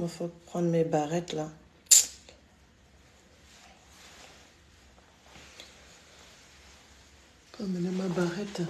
Il faut prendre mes barrettes là. Je peux amener ma barrette.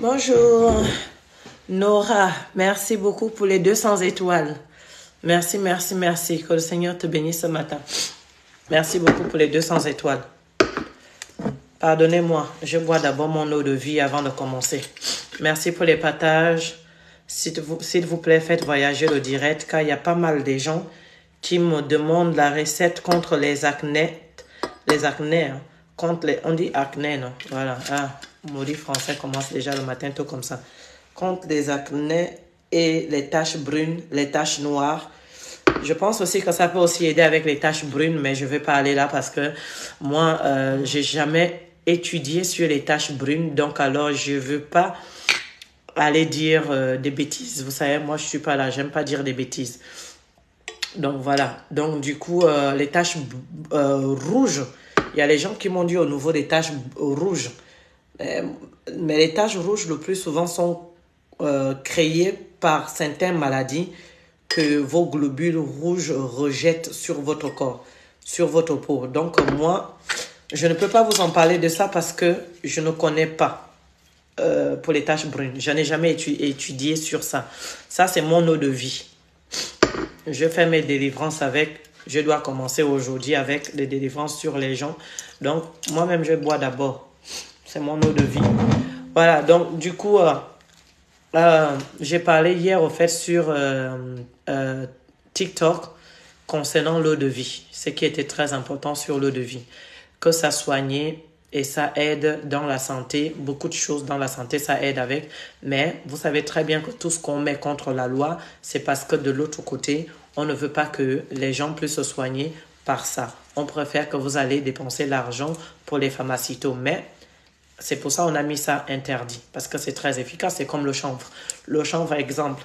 Bonjour, Nora, merci beaucoup pour les 200 étoiles. Merci, merci, merci. Que le Seigneur te bénisse ce matin. Merci beaucoup pour les 200 étoiles. Pardonnez-moi, je bois d'abord mon eau de vie avant de commencer. Merci pour les partages. S'il vous plaît, faites voyager le direct, car il y a pas mal de gens qui me demandent la recette contre les acnés. Les acnés, hein, contre les... On dit acné, non? Voilà. Ah, maudit français commence déjà le matin tôt comme ça. Contre les acnés et les taches brunes, les taches noires. Je pense aussi que ça peut aussi aider avec les taches brunes, mais je ne vais pas aller là parce que moi, j'ai jamais étudié sur les taches brunes. Donc, alors, je ne veux pas aller dire des bêtises. Vous savez, moi, je ne suis pas là. J'aime pas dire des bêtises. Donc, voilà. Donc, du coup, les taches rouges, il y a les gens qui m'ont dit au niveau des taches rouges. Mais les taches rouges, le plus souvent, sont créées par certaines maladies que vos globules rouges rejettent sur votre corps, sur votre peau. Donc, moi, je ne peux pas vous en parler de ça parce que je ne connais pas pour les taches brunes. Je n'ai jamais étudié sur ça. Ça, c'est mon eau de vie. Je fais mes délivrances avec... Je dois commencer aujourd'hui avec les délivrances sur les gens. Donc, moi-même, je bois d'abord. C'est mon eau de vie. Voilà, donc, du coup... j'ai parlé hier au fait sur TikTok concernant l'eau de vie, ce qui était très important sur l'eau de vie, que ça soignait et ça aide dans la santé, beaucoup de choses dans la santé ça aide avec, mais vous savez très bien que tout ce qu'on met contre la loi, c'est parce que de l'autre côté, on ne veut pas que les gens puissent se soigner par ça. On préfère que vous allez dépenser l'argent pour les pharmaceutes, mais c'est pour ça qu'on a mis ça interdit, parce que c'est très efficace, c'est comme le chanvre. Le chanvre, exemple,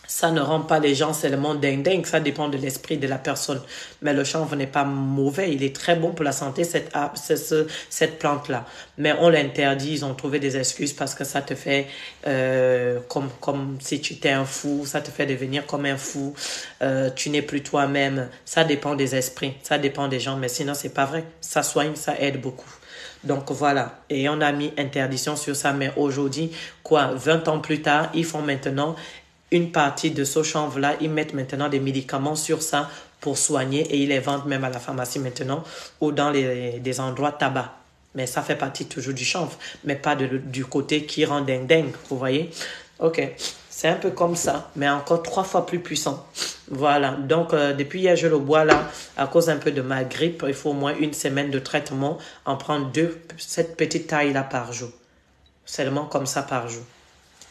ça ne rend pas les gens seulement dingue, ça dépend de l'esprit de la personne. Mais le chanvre n'est pas mauvais, il est très bon pour la santé, cette plante-là. Mais on l'interdit, ils ont trouvé des excuses parce que ça te fait comme si tu étais un fou, ça te fait devenir comme un fou, tu n'es plus toi-même. Ça dépend des esprits, ça dépend des gens, mais sinon c'est pas vrai. Ça soigne, ça aide beaucoup. Donc voilà, et on a mis interdiction sur ça, mais aujourd'hui, 20 ans plus tard, ils font maintenant une partie de ce chanvre-là, ils mettent maintenant des médicaments sur ça pour soigner et ils les vendent même à la pharmacie maintenant ou dans des endroits tabac. Mais ça fait partie toujours du chanvre, mais pas du côté qui rend dingue, vous voyez? Ok, c'est un peu comme ça, mais encore 3 fois plus puissant. Voilà, donc depuis hier, je le bois là, à cause un peu de ma grippe. Il faut au moins 1 semaine de traitement, en prendre 2, cette petite taille-là par jour. Seulement comme ça par jour.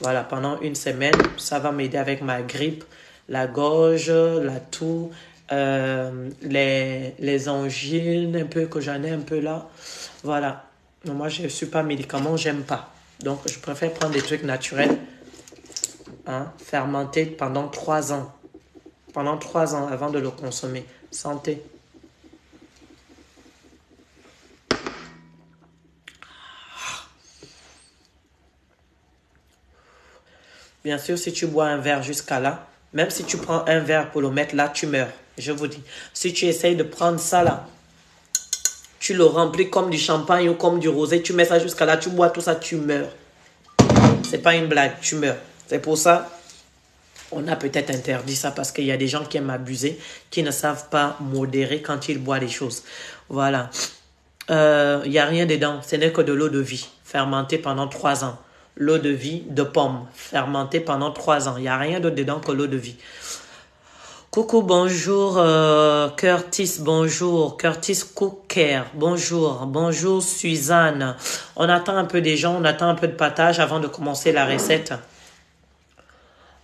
Voilà, pendant 1 semaine, ça va m'aider avec ma grippe, la gorge, la toux, les angines, un peu que j'en ai un peu là. Voilà, moi je ne suis pas médicament, j'aime pas. Donc je préfère prendre des trucs naturels, hein, fermentés pendant 3 ans. Pendant 3 ans avant de le consommer. Santé. Bien sûr, si tu bois un verre jusqu'à là, Même si tu prends un verre pour le mettre là, tu meurs. Je vous dis. Si tu essayes de prendre ça là, tu le remplis comme du champagne ou comme du rosé, tu mets ça jusqu'à là, tu bois tout ça, tu meurs. C'est pas une blague, tu meurs. C'est pour ça, on a peut-être interdit ça parce qu'il y a des gens qui aiment abuser, qui ne savent pas modérer quand ils boivent les choses. Voilà. Il n'y a rien dedans. Ce n'est que de l'eau de vie, fermentée pendant 3 ans. L'eau de vie de pomme, fermentée pendant 3 ans. Il n'y a rien d'autre dedans que l'eau de vie. Coucou, bonjour, Curtis, bonjour, Curtis Cooker, bonjour, bonjour, Suzanne. On attend un peu des gens, on attend un peu de partage avant de commencer la recette.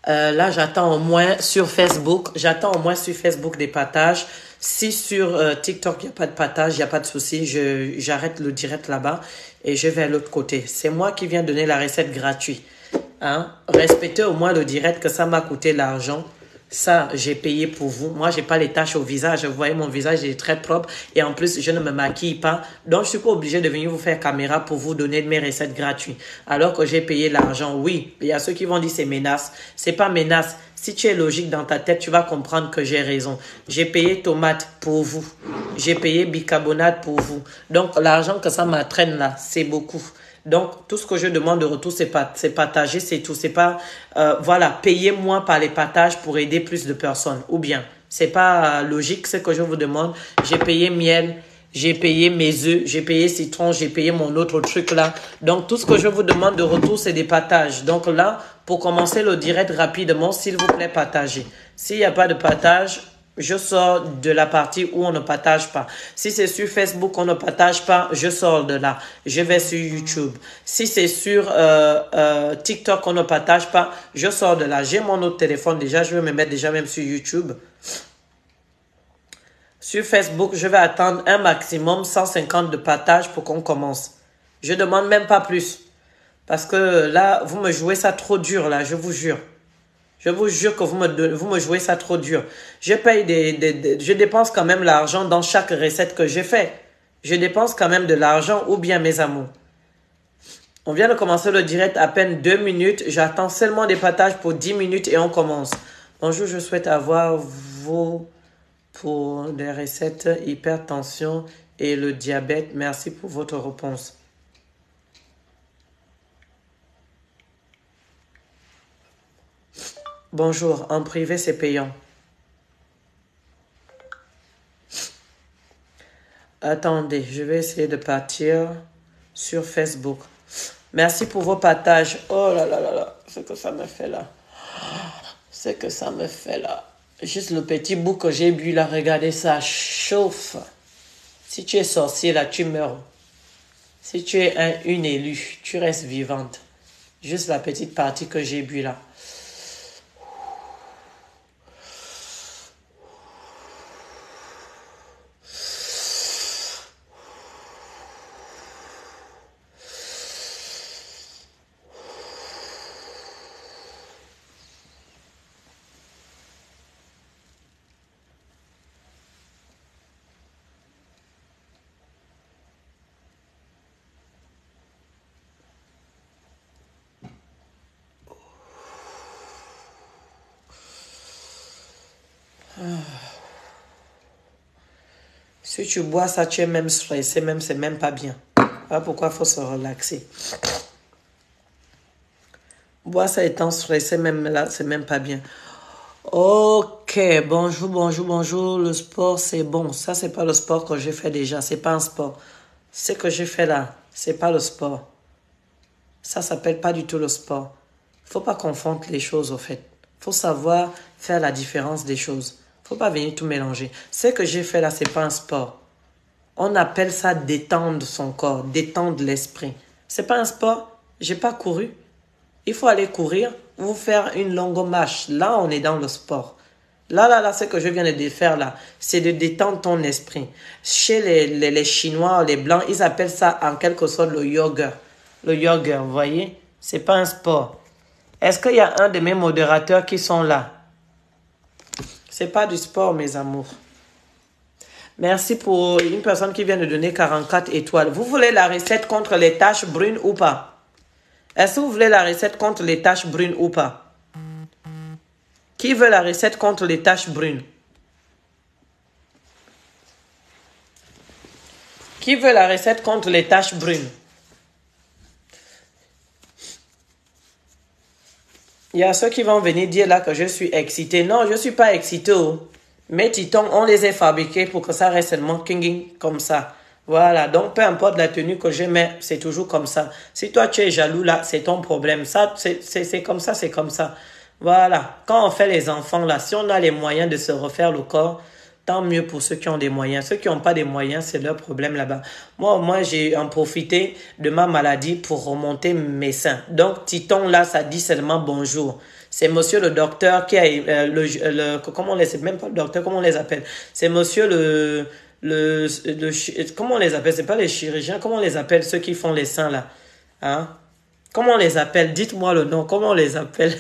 Là, j'attends au moins sur Facebook, des partages. Si sur TikTok, il n'y a pas de partage, il n'y a pas de souci, j'arrête le direct là-bas et je vais à l'autre côté. C'est moi qui viens donner la recette gratuite. Hein? Respectez au moins le direct que ça m'a coûté l'argent. Ça, j'ai payé pour vous. Moi, j'ai pas les taches au visage. Vous voyez, mon visage est très propre. Et en plus, je ne me maquille pas. Donc, je suis pas obligé de venir vous faire caméra pour vous donner mes recettes gratuites. Alors que j'ai payé l'argent. Oui, il y a ceux qui vont dire c'est menace. C'est pas menace. Si tu es logique dans ta tête, tu vas comprendre que j'ai raison. J'ai payé tomate pour vous. J'ai payé bicarbonate pour vous. Donc, l'argent que ça m'entraîne là, c'est beaucoup. Donc, tout ce que je demande de retour, c'est partager, c'est tout. C'est pas, voilà, payez-moi par les partages pour aider plus de personnes. Ou bien, c'est pas logique, ce que je vous demande. J'ai payé miel, j'ai payé mes œufs, j'ai payé citron, j'ai payé mon autre truc là. Donc, tout ce que je vous demande de retour, c'est des partages. Donc là, pour commencer le direct rapidement, s'il vous plaît, partagez. S'il n'y a pas de partage, je sors de la partie où on ne partage pas. Si c'est sur Facebook, on ne partage pas, je sors de là. Je vais sur YouTube. Si c'est sur TikTok, on ne partage pas, je sors de là. J'ai mon autre téléphone déjà, je vais me mettre déjà même sur YouTube. Sur Facebook, je vais attendre un maximum 150 de partage pour qu'on commence. Je demande même pas plus. Parce que là, vous me jouez ça trop dur là, je vous jure. Je vous jure que vous me jouez ça trop dur. Je paye je dépense quand même l'argent dans chaque recette que j'ai fait. Je dépense quand même de l'argent ou bien mes amours. On vient de commencer le direct à peine 2 minutes. J'attends seulement des partages pour 10 minutes et on commence. Bonjour, je souhaite avoir vos pour des recettes hypertension et le diabète. Merci pour votre réponse. Bonjour, en privé, c'est payant. Attendez, je vais essayer de partir sur Facebook. Merci pour vos partages. Oh là là là là, ce que ça me fait là. Ce que ça me fait là. Juste le petit bout que j'ai bu là, regardez ça, chauffe. Si tu es sorcier là, tu meurs. Si tu es une élue, tu restes vivante. Juste la petite partie que j'ai bu là. Si tu bois ça, tu es même stressé, même c'est même pas bien. Voilà pourquoi il faut se relaxer. Boire ça étant stressé, même là, c'est même pas bien. Ok, bonjour, bonjour, bonjour. Le sport, c'est bon. Ça, c'est pas le sport que j'ai fait déjà. C'est pas un sport. Ce que j'ai fait là, c'est pas le sport. Ça s'appelle pas du tout le sport. Faut pas confondre les choses, au fait. Faut savoir faire la différence des choses. Faut pas venir tout mélanger. Ce que j'ai fait là, c'est pas un sport. On appelle ça détendre son corps, détendre l'esprit. C'est pas un sport. J'ai pas couru. Il faut aller courir ou faire une longue marche. Là, on est dans le sport. Là, ce que je viens de faire là, c'est de détendre ton esprit. Chez les Chinois, les Blancs, ils appellent ça en quelque sorte le yoga. Le yoga, vous voyez, c'est pas un sport. Est-ce qu'il y a un de mes modérateurs qui sont là? C'est pas du sport, mes amours. Merci pour une personne qui vient de donner 44 étoiles. Vous voulez la recette contre les taches brunes ou pas? Est-ce que vous voulez la recette contre les taches brunes ou pas? Qui veut la recette contre les taches brunes? Qui veut la recette contre les taches brunes? Il y a ceux qui vont venir dire là que je suis excité. Non, je ne suis pas excité. Oh. Mes titons, on les a fabriqués pour que ça reste seulement comme ça. Voilà, donc peu importe la tenue que je mets, c'est toujours comme ça. Si toi tu es jaloux là, c'est ton problème. Ça, c'est comme ça, c'est comme ça. Voilà, quand on fait les enfants là, si on a les moyens de se refaire le corps, tant mieux pour ceux qui ont des moyens. Ceux qui n'ont pas des moyens, c'est leur problème là-bas. Moi, j'ai en profité de ma maladie pour remonter mes seins. Donc, titon là, ça dit seulement bonjour. C'est monsieur le docteur qui a comment on les appelle, même pas le docteur, comment on les appelle? C'est monsieur comment on les appelle? C'est pas les chirurgiens, comment on les appelle ceux qui font les seins là? Hein? Comment on les appelle? Dites-moi le nom, comment on les appelle?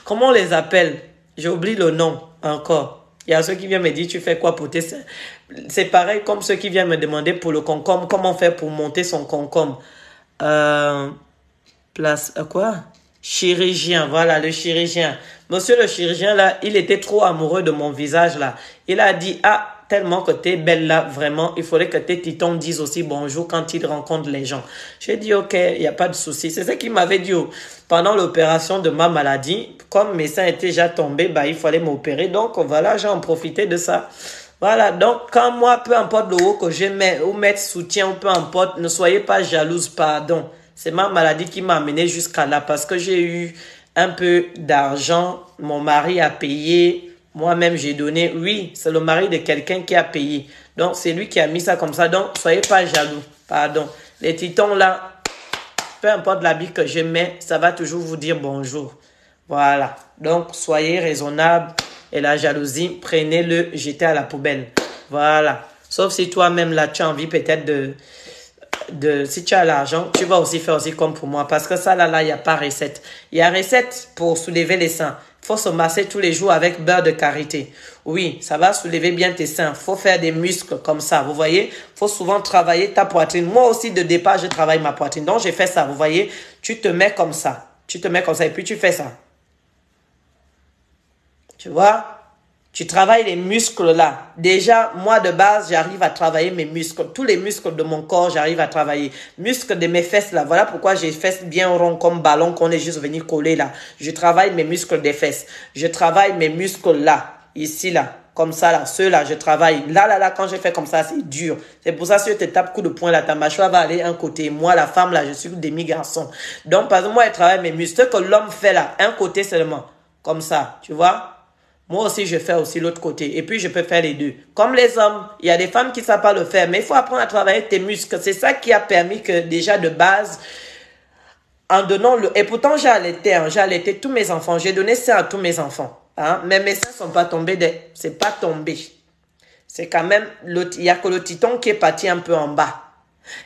Comment on les appelle? J'ai oublié le nom encore. Il y a ceux qui viennent me dire, tu fais quoi pour tes seins? C'est pareil comme ceux qui viennent me demander pour le concombre, comment faire pour monter son concombre? Quoi? Chirurgien, voilà, le chirurgien. Monsieur le chirurgien, là, il était trop amoureux de mon visage, là. Il a dit, ah, tellement que t'es belle, là, vraiment, il faudrait que tes titons disent aussi bonjour quand ils rencontrent les gens. J'ai dit, ok, il n'y a pas de souci. C'est ce qu'il m'avait dit pendant l'opération de ma maladie. Comme mes seins étaient déjà tombés, bah, il fallait m'opérer. Donc, voilà, j'ai en profité de ça. Voilà, donc, quand moi, peu importe le haut que je mets, ou mettre soutien, ou peu importe, ne soyez pas jalouse, pardon. C'est ma maladie qui m'a amené jusqu'à là parce que j'ai eu un peu d'argent. Mon mari a payé. Moi-même, j'ai donné. Oui, c'est le mari de quelqu'un qui a payé. Donc, c'est lui qui a mis ça comme ça. Donc, soyez pas jaloux. Pardon. Les titons là, peu importe l'habit que je mets, ça va toujours vous dire bonjour. Voilà. Donc, soyez raisonnable. Et la jalousie, prenez-le, jetez à la poubelle. Voilà. Sauf si toi-même là, tu as envie peut-être si tu as l'argent, tu vas aussi faire aussi comme pour moi. Parce que ça, là, il n'y a pas recette. Il y a recette pour soulever les seins. Il faut se masser tous les jours avec beurre de karité. Oui, ça va soulever bien tes seins. Il faut faire des muscles comme ça. Vous voyez, il faut souvent travailler ta poitrine. Moi aussi, de départ, je travaille ma poitrine. Donc, j'ai fait ça. Vous voyez, tu te mets comme ça. Tu te mets comme ça et puis tu fais ça. Tu vois? Tu travailles les muscles là. Déjà, moi de base, j'arrive à travailler mes muscles. Tous les muscles de mon corps, j'arrive à travailler. Muscles de mes fesses là. Voilà pourquoi j'ai les fesses bien ronds comme ballon qu'on est juste venu coller là. Je travaille mes muscles des fesses. Je travaille mes muscles là. Ici là. Comme ça là. Ceux-là, je travaille. Là, quand je fais comme ça, c'est dur. C'est pour ça que si je te tape coup de poing là, ta mâchoire va aller un côté. Moi, la femme là, je suis demi-garçon. Donc, par exemple, moi, je travaille mes muscles. Ce que l'homme fait là, un côté seulement. Comme ça. Tu vois? Moi aussi, je fais aussi l'autre côté. Et puis, je peux faire les deux. Comme les hommes, il y a des femmes qui ne savent pas le faire. Mais il faut apprendre à travailler tes muscles. C'est ça qui a permis que déjà de base, en donnant le... Et pourtant, j'ai allaité tous mes enfants. J'ai donné ça à tous mes enfants. Hein? Mais mes seins ne sont pas tombés. C'est pas tombé. C'est quand même... Il n'y a que le titon qui est parti un peu en bas.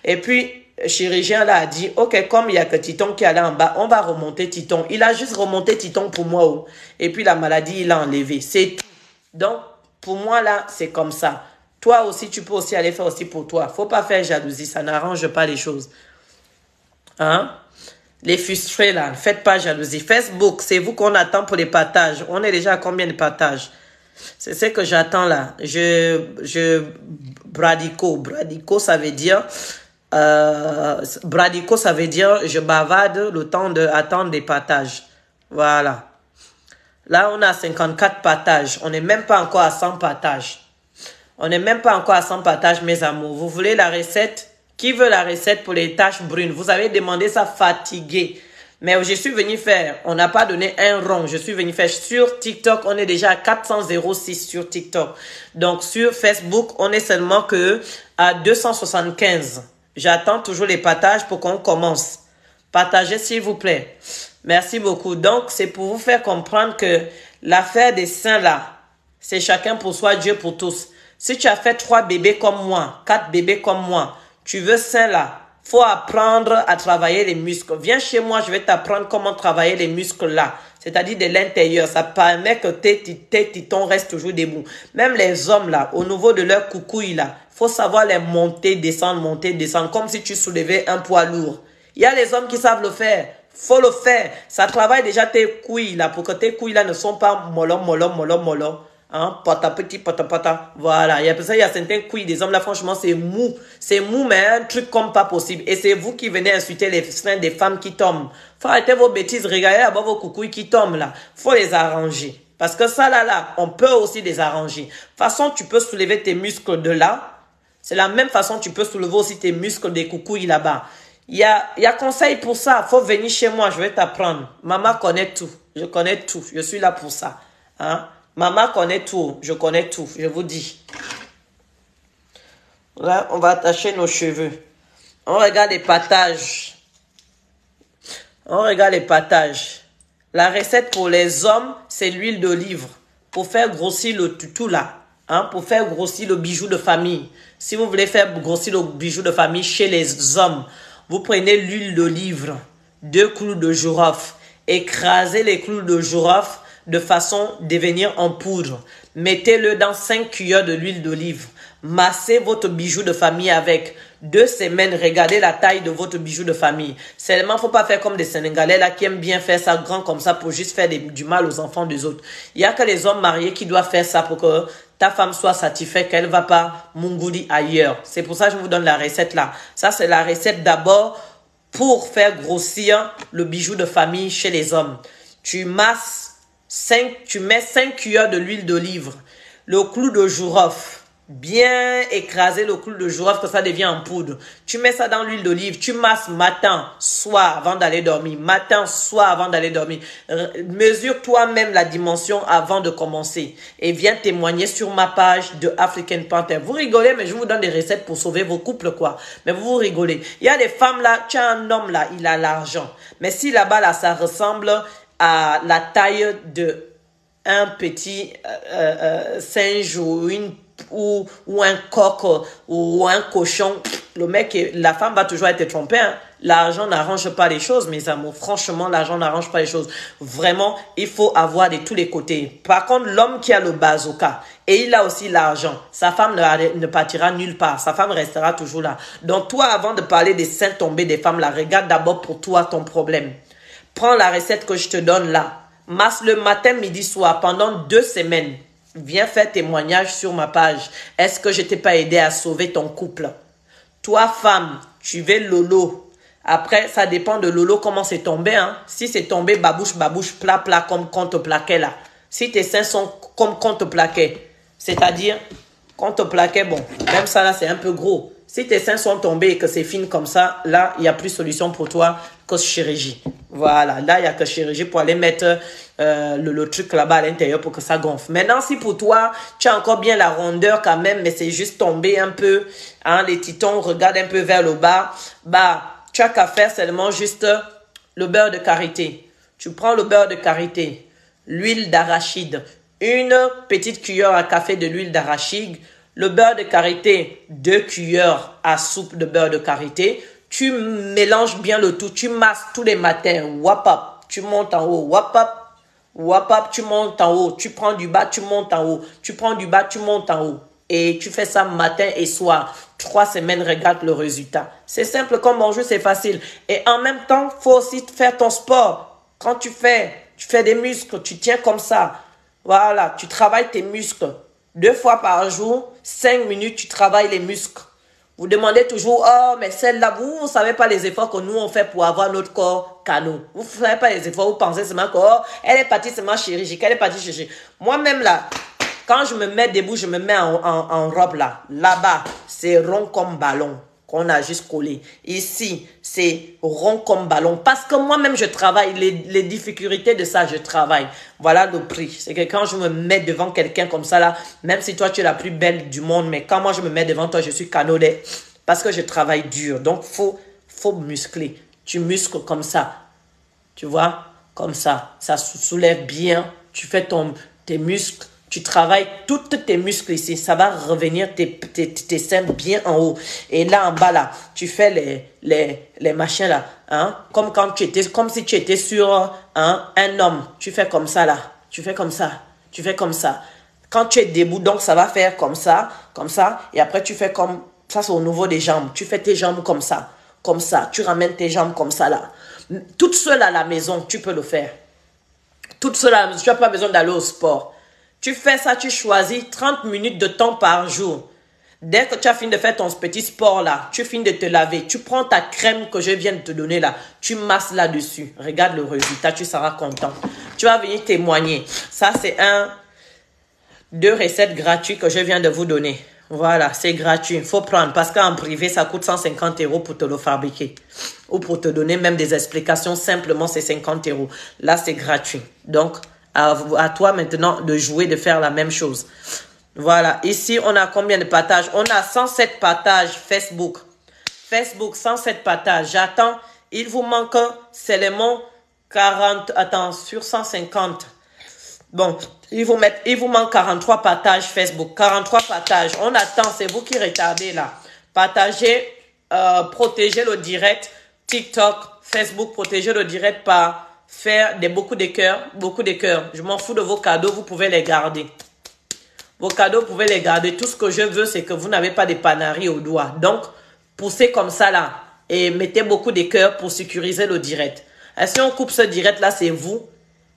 Et puis... Le chirurgien là a dit, ok, comme il y a que Titon qui est allé en bas, on va remonter Titon. Il a juste remonté Titon pour moi. Oh. Et puis la maladie, il l'a enlevé. C'est tout. Donc, pour moi là, c'est comme ça. Toi aussi, tu peux aussi aller faire aussi pour toi. Faut pas faire jalousie, ça n'arrange pas les choses. Hein? Les frustrés là, ne faites pas jalousie. Facebook, c'est vous qu'on attend pour les partages. On est déjà à combien de partages? C'est ce que j'attends là. Bradico, ça veut dire... bradico, ça veut dire je bavarde le temps d'attendre des partages. Voilà. Là, on a 54 partages. On n'est même pas encore à 100 partages. On n'est même pas encore à 100 partages, mes amours. Vous voulez la recette? Qui veut la recette pour les taches brunes? Vous avez demandé ça fatigué. Mais je suis venu faire, on n'a pas donné un rond. Je suis venu faire sur TikTok, on est déjà à 406 sur TikTok. Donc, sur Facebook, on est seulement que à 275. J'attends toujours les partages pour qu'on commence. Partagez s'il vous plaît. Merci beaucoup. Donc, c'est pour vous faire comprendre que l'affaire des seins là, c'est chacun pour soi, Dieu pour tous. Si tu as fait 3 bébés comme moi, 4 bébés comme moi, tu veux seins là, faut apprendre à travailler les muscles. Viens chez moi, je vais t'apprendre comment travailler les muscles là. C'est-à-dire de l'intérieur. Ça permet que tes titons restent toujours debout. Même les hommes là, au niveau de leur coucouille là, faut savoir les monter, descendre, comme si tu soulevais un poids lourd. Il y a les hommes qui savent le faire. Faut le faire. Ça travaille déjà tes couilles là, pour que tes couilles là ne sont pas mollo, mollo, mollo, mollo. Hein, pata petit, pata, pata. Voilà. Et après ça, il y a certaines couilles des hommes là, franchement, c'est mou. C'est mou, mais un truc comme pas possible. Et c'est vous qui venez insulter les seins des femmes qui tombent. Faut arrêter vos bêtises. Regardez d'abord vos coucouilles qui tombent là. Faut les arranger. Parce que ça là, on peut aussi les arranger. De toute façon, tu peux soulever tes muscles de là. C'est la même façon tu peux soulever aussi tes muscles des coucouilles là-bas. Il y a conseil pour ça. Faut venir chez moi, je vais t'apprendre. Maman connaît tout. Je connais tout. Je suis là pour ça. Hein? Maman connaît tout. Je connais tout. Je vous dis. Là, on va attacher nos cheveux. On regarde les patages. On regarde les patages. La recette pour les hommes, c'est l'huile d'olive. Pour faire grossir le tutu là. Hein, pour faire grossir le bijou de famille. Si vous voulez faire grossir le bijou de famille chez les hommes, vous prenez l'huile d'olive, 2 clous de girofle, écrasez les clous de girofle de façon devenir en poudre. Mettez-le dans 5 cuillères de l'huile d'olive. Massez votre bijou de famille avec 2 semaines. Regardez la taille de votre bijou de famille. Seulement, faut pas faire comme des Sénégalais là qui aiment bien faire ça grand comme ça pour juste faire du mal aux enfants des autres. Il y a que les hommes mariés qui doivent faire ça pour que ta femme soit satisfaite, qu'elle ne va pas mungouli ailleurs. C'est pour ça que je vous donne la recette là. Ça, c'est la recette d'abord pour faire grossir le bijou de famille chez les hommes. Tu mets 5 cuillères de l'huile d'olive, le clou de girofle, bien écraser le clou de girofle que ça devient en poudre. Tu mets ça dans l'huile d'olive, tu masses matin, soir avant d'aller dormir. Matin, soir avant d'aller dormir. Mesure toi-même la dimension avant de commencer. Et viens témoigner sur ma page de African Panther. Vous rigolez, mais je vous donne des recettes pour sauver vos couples, quoi. Mais vous rigolez. Il y a des femmes là, tu as un homme là, il a l'argent. Mais si là-bas, là, ça ressemble à la taille de un petit singe ou un coq ou un cochon, le mec, la femme va toujours être trompée. Hein. L'argent n'arrange pas les choses, mes amours. Franchement, l'argent n'arrange pas les choses. Vraiment, il faut avoir de tous les côtés. Par contre, l'homme qui a le bazooka et il a aussi l'argent, sa femme ne partira nulle part. Sa femme restera toujours là. Donc, toi, avant de parler des seins tombés des femmes, là, regarde d'abord pour toi ton problème. Prends la recette que je te donne là. Masse le matin, midi, soir pendant 2 semaines. Viens faire témoignage sur ma page. Est-ce que je t'ai pas aidé à sauver ton couple? Toi, femme, tu veux lolo. Après, ça dépend de lolo, comment c'est tombé. Hein? Si c'est tombé babouche, babouche, plat, plat, comme qu'on te plaquait là. Si tes seins sont comme qu'on te plaquait, c'est-à-dire qu'on te plaquait, bon, même ça là, c'est un peu gros. Si tes seins sont tombés et que c'est fine comme ça, là, il n'y a plus de solution pour toi que chirurgie. Voilà, là, il n'y a que chirurgie pour aller mettre le truc là-bas à l'intérieur pour que ça gonfle. Maintenant, si pour toi, tu as encore bien la rondeur quand même, mais c'est juste tombé un peu, hein, les titons regardent un peu vers le bas, bah, tu as qu'à faire seulement juste le beurre de karité. Tu prends le beurre de karité, l'huile d'arachide, une petite cuillère à café de l'huile d'arachide, le beurre de karité, 2 cuillères à soupe de beurre de karité. Tu mélanges bien le tout. Tu masses tous les matins. Wapap, tu montes en haut. Wapap, wapap, tu montes en haut. Tu prends du bas, tu montes en haut. Tu prends du bas, tu montes en haut. Et tu fais ça matin et soir. 3 semaines, regarde le résultat. C'est simple comme bonjour, c'est facile. Et en même temps, il faut aussi faire ton sport. Quand tu fais des muscles, tu tiens comme ça. Voilà, tu travailles tes muscles. 2 fois par jour, 5 minutes, tu travailles les muscles. Vous demandez toujours, oh, mais celle-là, vous ne savez pas les efforts que nous, on fait pour avoir notre corps canon. Vous ne savez pas les efforts, vous pensez seulement que, oh, elle est partie seulement chirurgique, elle est partie chirurgique. Moi-même, là, quand je me mets debout, je me mets en robe, là. Là-bas, c'est rond comme ballon qu'on a juste collé. Ici, c'est rond comme ballon. Parce que moi-même, je travaille. Les difficultés de ça, je travaille. Voilà le prix. C'est que quand je me mets devant quelqu'un comme ça, là, même si toi, tu es la plus belle du monde, mais quand moi, je me mets devant toi, je suis canodé. Parce que je travaille dur. Donc, faut muscler. Tu muscles comme ça. Tu vois? Comme ça. Ça soulève bien. Tu fais tes muscles. Tu travailles toutes tes muscles ici. Ça va revenir tes seins bien en haut. Et là, en bas, là, tu fais les machins, là. Hein? Comme si tu étais sur un homme. Tu fais comme ça, là. Tu fais comme ça. Tu fais comme ça. Quand tu es debout, donc, ça va faire comme ça. Comme ça. Et après, tu fais comme... Ça, c'est au niveau des jambes. Tu fais tes jambes comme ça. Comme ça. Tu ramènes tes jambes comme ça, là. Toute seule à la maison, tu peux le faire. Toute seule à la maison, tu n'as pas besoin d'aller au sport. Tu fais ça, tu choisis 30 minutes de temps par jour. Dès que tu as fini de faire ton petit sport là, tu finis de te laver, tu prends ta crème que je viens de te donner là, tu masses là-dessus. Regarde le résultat, tu seras content. Tu vas venir témoigner. Ça, c'est deux recettes gratuites que je viens de vous donner. Voilà, c'est gratuit. Il faut prendre parce qu'en privé, ça coûte 150 € pour te le fabriquer. Ou pour te donner même des explications, simplement, c'est 50 €. Là, c'est gratuit. Donc, à toi maintenant de jouer, de faire la même chose. Voilà, ici, on a combien de partages? On a 107 partages Facebook. Facebook, 107 partages. J'attends, il vous manque seulement 40, attends, sur 150. Bon, il vous manque 43 partages Facebook. 43 partages. On attend, c'est vous qui retardez là. Partagez, protégez le direct. TikTok, Facebook, protégez le direct par faire beaucoup de cœurs. Beaucoup de cœurs. Je m'en fous de vos cadeaux, vous pouvez les garder. Vos cadeaux, vous pouvez les garder. Tout ce que je veux, c'est que vous n'avez pas de panaris au doigt. Donc, poussez comme ça là. Et mettez beaucoup de cœurs pour sécuriser le direct. Et si on coupe ce direct là, c'est vous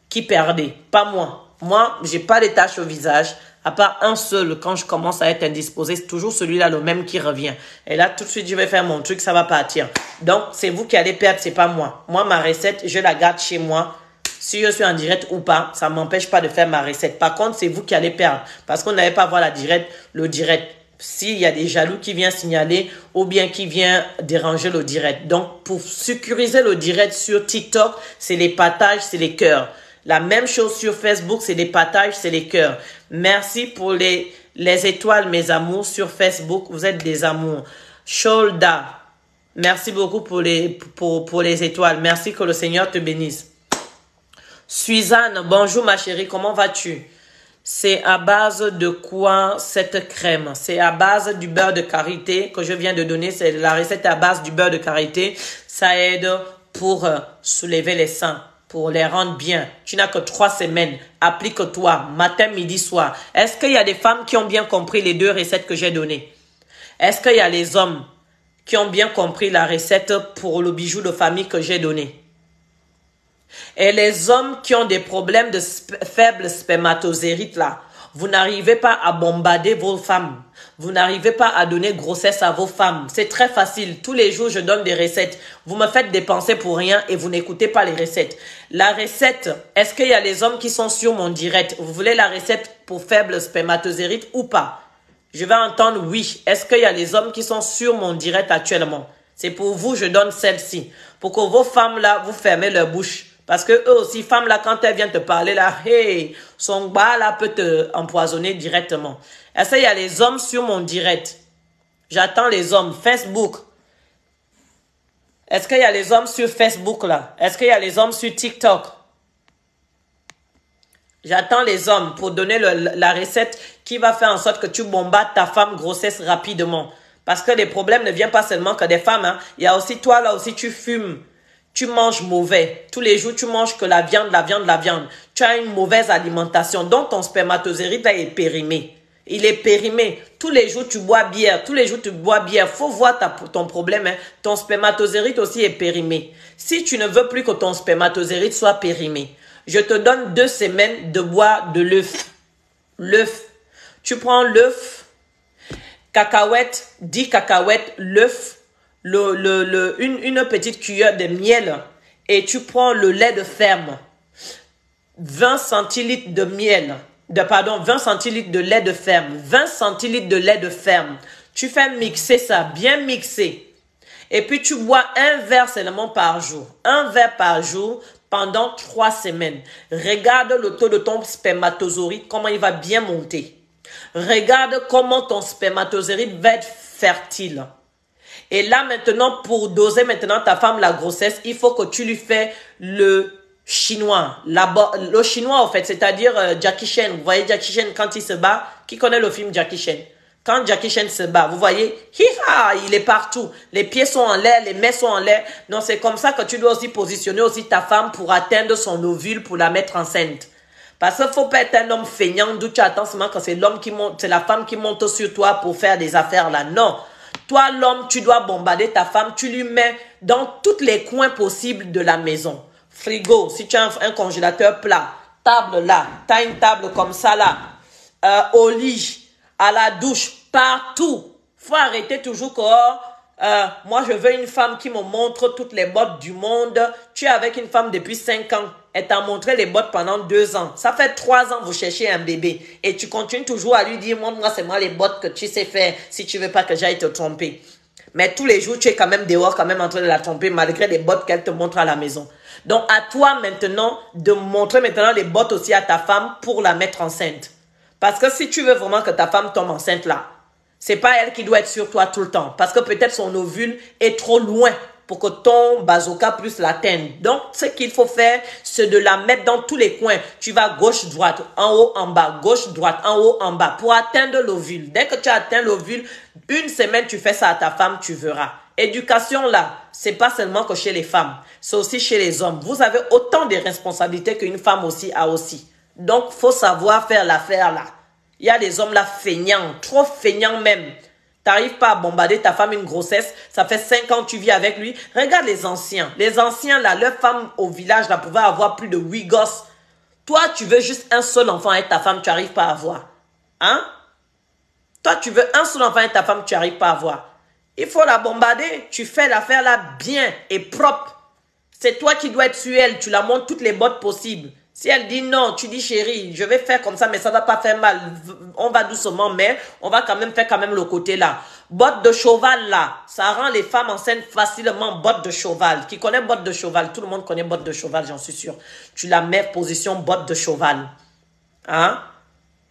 qui perdez, pas moi. Moi, j'ai pas de taches au visage. À part un seul, quand je commence à être indisposé, c'est toujours celui-là le même qui revient. Et là, tout de suite, je vais faire mon truc, ça va partir. Donc, c'est vous qui allez perdre, c'est pas moi. Moi, ma recette, je la garde chez moi. Si je suis en direct ou pas, ça ne m'empêche pas de faire ma recette. Par contre, c'est vous qui allez perdre. Parce qu'on n'avait pas à voir le direct. S'il y a des jaloux qui viennent signaler ou bien qui viennent déranger le direct. Donc, pour sécuriser le direct sur TikTok, c'est les partages, c'est les cœurs. La même chose sur Facebook, c'est les partages, c'est les cœurs. Merci pour les étoiles, mes amours, sur Facebook. Vous êtes des amours. Sholda, merci beaucoup pour les étoiles. Merci, que le Seigneur te bénisse. Suzanne, bonjour ma chérie, comment vas-tu? C'est à base de quoi cette crème? C'est à base du beurre de karité que je viens de donner. C'est la recette à base du beurre de karité. Ça aide pour soulever les seins, pour les rendre bien. Tu n'as que 3 semaines. Applique-toi matin, midi, soir. Est-ce qu'il y a des femmes qui ont bien compris les 2 recettes que j'ai données? Est-ce qu'il y a les hommes qui ont bien compris la recette pour le bijou de famille que j'ai donné? Et les hommes qui ont des problèmes de faible spermatozoïde là, vous n'arrivez pas à bombarder vos femmes. Vous n'arrivez pas à donner grossesse à vos femmes. C'est très facile. Tous les jours, je donne des recettes. Vous me faites dépenser pour rien et vous n'écoutez pas les recettes. La recette, est-ce qu'il y a les hommes qui sont sur mon direct? Vous voulez la recette pour faible spermatozoïde ou pas? Je vais entendre oui. Est-ce qu'il y a les hommes qui sont sur mon direct actuellement? C'est pour vous, je donne celle-ci. Pour que vos femmes là, vous fermez leur bouche. Parce que eux aussi, femmes là, quand elles viennent te parler là, hey, son bas là peut te empoisonner directement. Est-ce qu'il y a les hommes sur mon direct? J'attends les hommes. Facebook. Est-ce qu'il y a les hommes sur Facebook là? Est-ce qu'il y a les hommes sur TikTok? J'attends les hommes pour donner la recette qui va faire en sorte que tu bombardes ta femme grossesse rapidement. Parce que les problèmes ne viennent pas seulement que des femmes. Hein. Il y a aussi toi là aussi, tu fumes. Tu manges mauvais. Tous les jours, tu manges que la viande, la viande, la viande. Tu as une mauvaise alimentation. Donc, ton spermatozoïde là est périmé. Il est périmé. Tous les jours, tu bois bière. Tous les jours, tu bois bière. Faut voir ton problème. Hein. Ton spermatozoïde aussi est périmé. Si tu ne veux plus que ton spermatozoïde soit périmé, je te donne 2 semaines de boire de l'œuf. L'œuf. Tu prends l'œuf, cacahuète, 10 cacahuètes, l'œuf, une petite cuillère de miel et tu prends le lait de ferme, 20 centilitres de miel, 20 centilitres de lait de ferme, 20 centilitres de lait de ferme. Tu fais mixer ça, bien mixer. Et puis tu bois un verre seulement par jour. Un verre par jour pendant 3 semaines. Regarde le taux de ton spermatozoïde, comment il va bien monter. Regarde comment ton spermatozoïde va être fertile. Et là, maintenant, pour doser maintenant ta femme la grossesse, il faut que tu lui fais le chinois. Le chinois, en fait, c'est-à-dire Jackie Chan. Vous voyez Jackie Chan quand il se bat? Qui connaît le film Jackie Chan? Quand Jackie Chan se bat, vous voyez, il est partout. Les pieds sont en l'air, les mains sont en l'air. Non, c'est comme ça que tu dois aussi positionner aussi ta femme pour atteindre son ovule, pour la mettre enceinte. Parce qu'il ne faut pas être un homme feignant d'où tu attends seulement quand c'est l'homme qui monte, c'est la femme qui monte sur toi pour faire des affaires là. Non. Toi, l'homme, tu dois bombarder ta femme. Tu lui mets dans tous les coins possibles de la maison. Frigo, si tu as un congélateur plat, table là, tu as une table comme ça là, au lit, à la douche, partout. Faut arrêter toujours que moi je veux une femme qui me montre toutes les bottes du monde. Tu es avec une femme depuis 5 ans. Elle t'a montré les bottes pendant 2 ans. Ça fait 3 ans que vous cherchez un bébé. Et tu continues toujours à lui dire, montre-moi seulement les bottes que tu sais faire si tu veux pas que j'aille te tromper. Mais tous les jours, tu es quand même dehors, quand même en train de la tromper malgré les bottes qu'elle te montre à la maison. Donc à toi maintenant de montrer maintenant les bottes aussi à ta femme pour la mettre enceinte. Parce que si tu veux vraiment que ta femme tombe enceinte là, c'est pas elle qui doit être sur toi tout le temps. Parce que peut-être son ovule est trop loin pour que ton bazooka puisse l'atteindre. Donc, ce qu'il faut faire, c'est de la mettre dans tous les coins. Tu vas gauche-droite, en haut, en bas, gauche-droite, en haut, en bas, pour atteindre l'ovule. Dès que tu as atteint l'ovule, 1 semaine, tu fais ça à ta femme, tu verras. Éducation, là, c'est pas seulement que chez les femmes, c'est aussi chez les hommes. Vous avez autant de responsabilités qu'une femme aussi a aussi. Donc, faut savoir faire l'affaire, là. Il y a des hommes là feignants, trop feignants même. T'arrives pas à bombarder ta femme une grossesse, ça fait 5 ans que tu vis avec lui. Regarde les anciens. Les anciens là, leurs femmes au village là pouvaient avoir plus de 8 gosses. Toi, tu veux juste un seul enfant avec ta femme, tu n'arrives pas à avoir. Hein? Toi, tu veux un seul enfant avec ta femme, tu n'arrives pas à avoir. Il faut la bombarder. Tu fais l'affaire là bien et propre. C'est toi qui dois être sur elle. Tu la montres toutes les bottes possibles. Si elle dit non, tu dis chérie, je vais faire comme ça, mais ça ne va pas faire mal. On va doucement, mais on va quand même faire quand même le côté là. Botte de cheval là, ça rend les femmes enceintes facilement. Botte de cheval. Qui connaît botte de cheval? Tout le monde connaît botte de cheval, j'en suis sûr. Tu la mets position botte de cheval. Hein?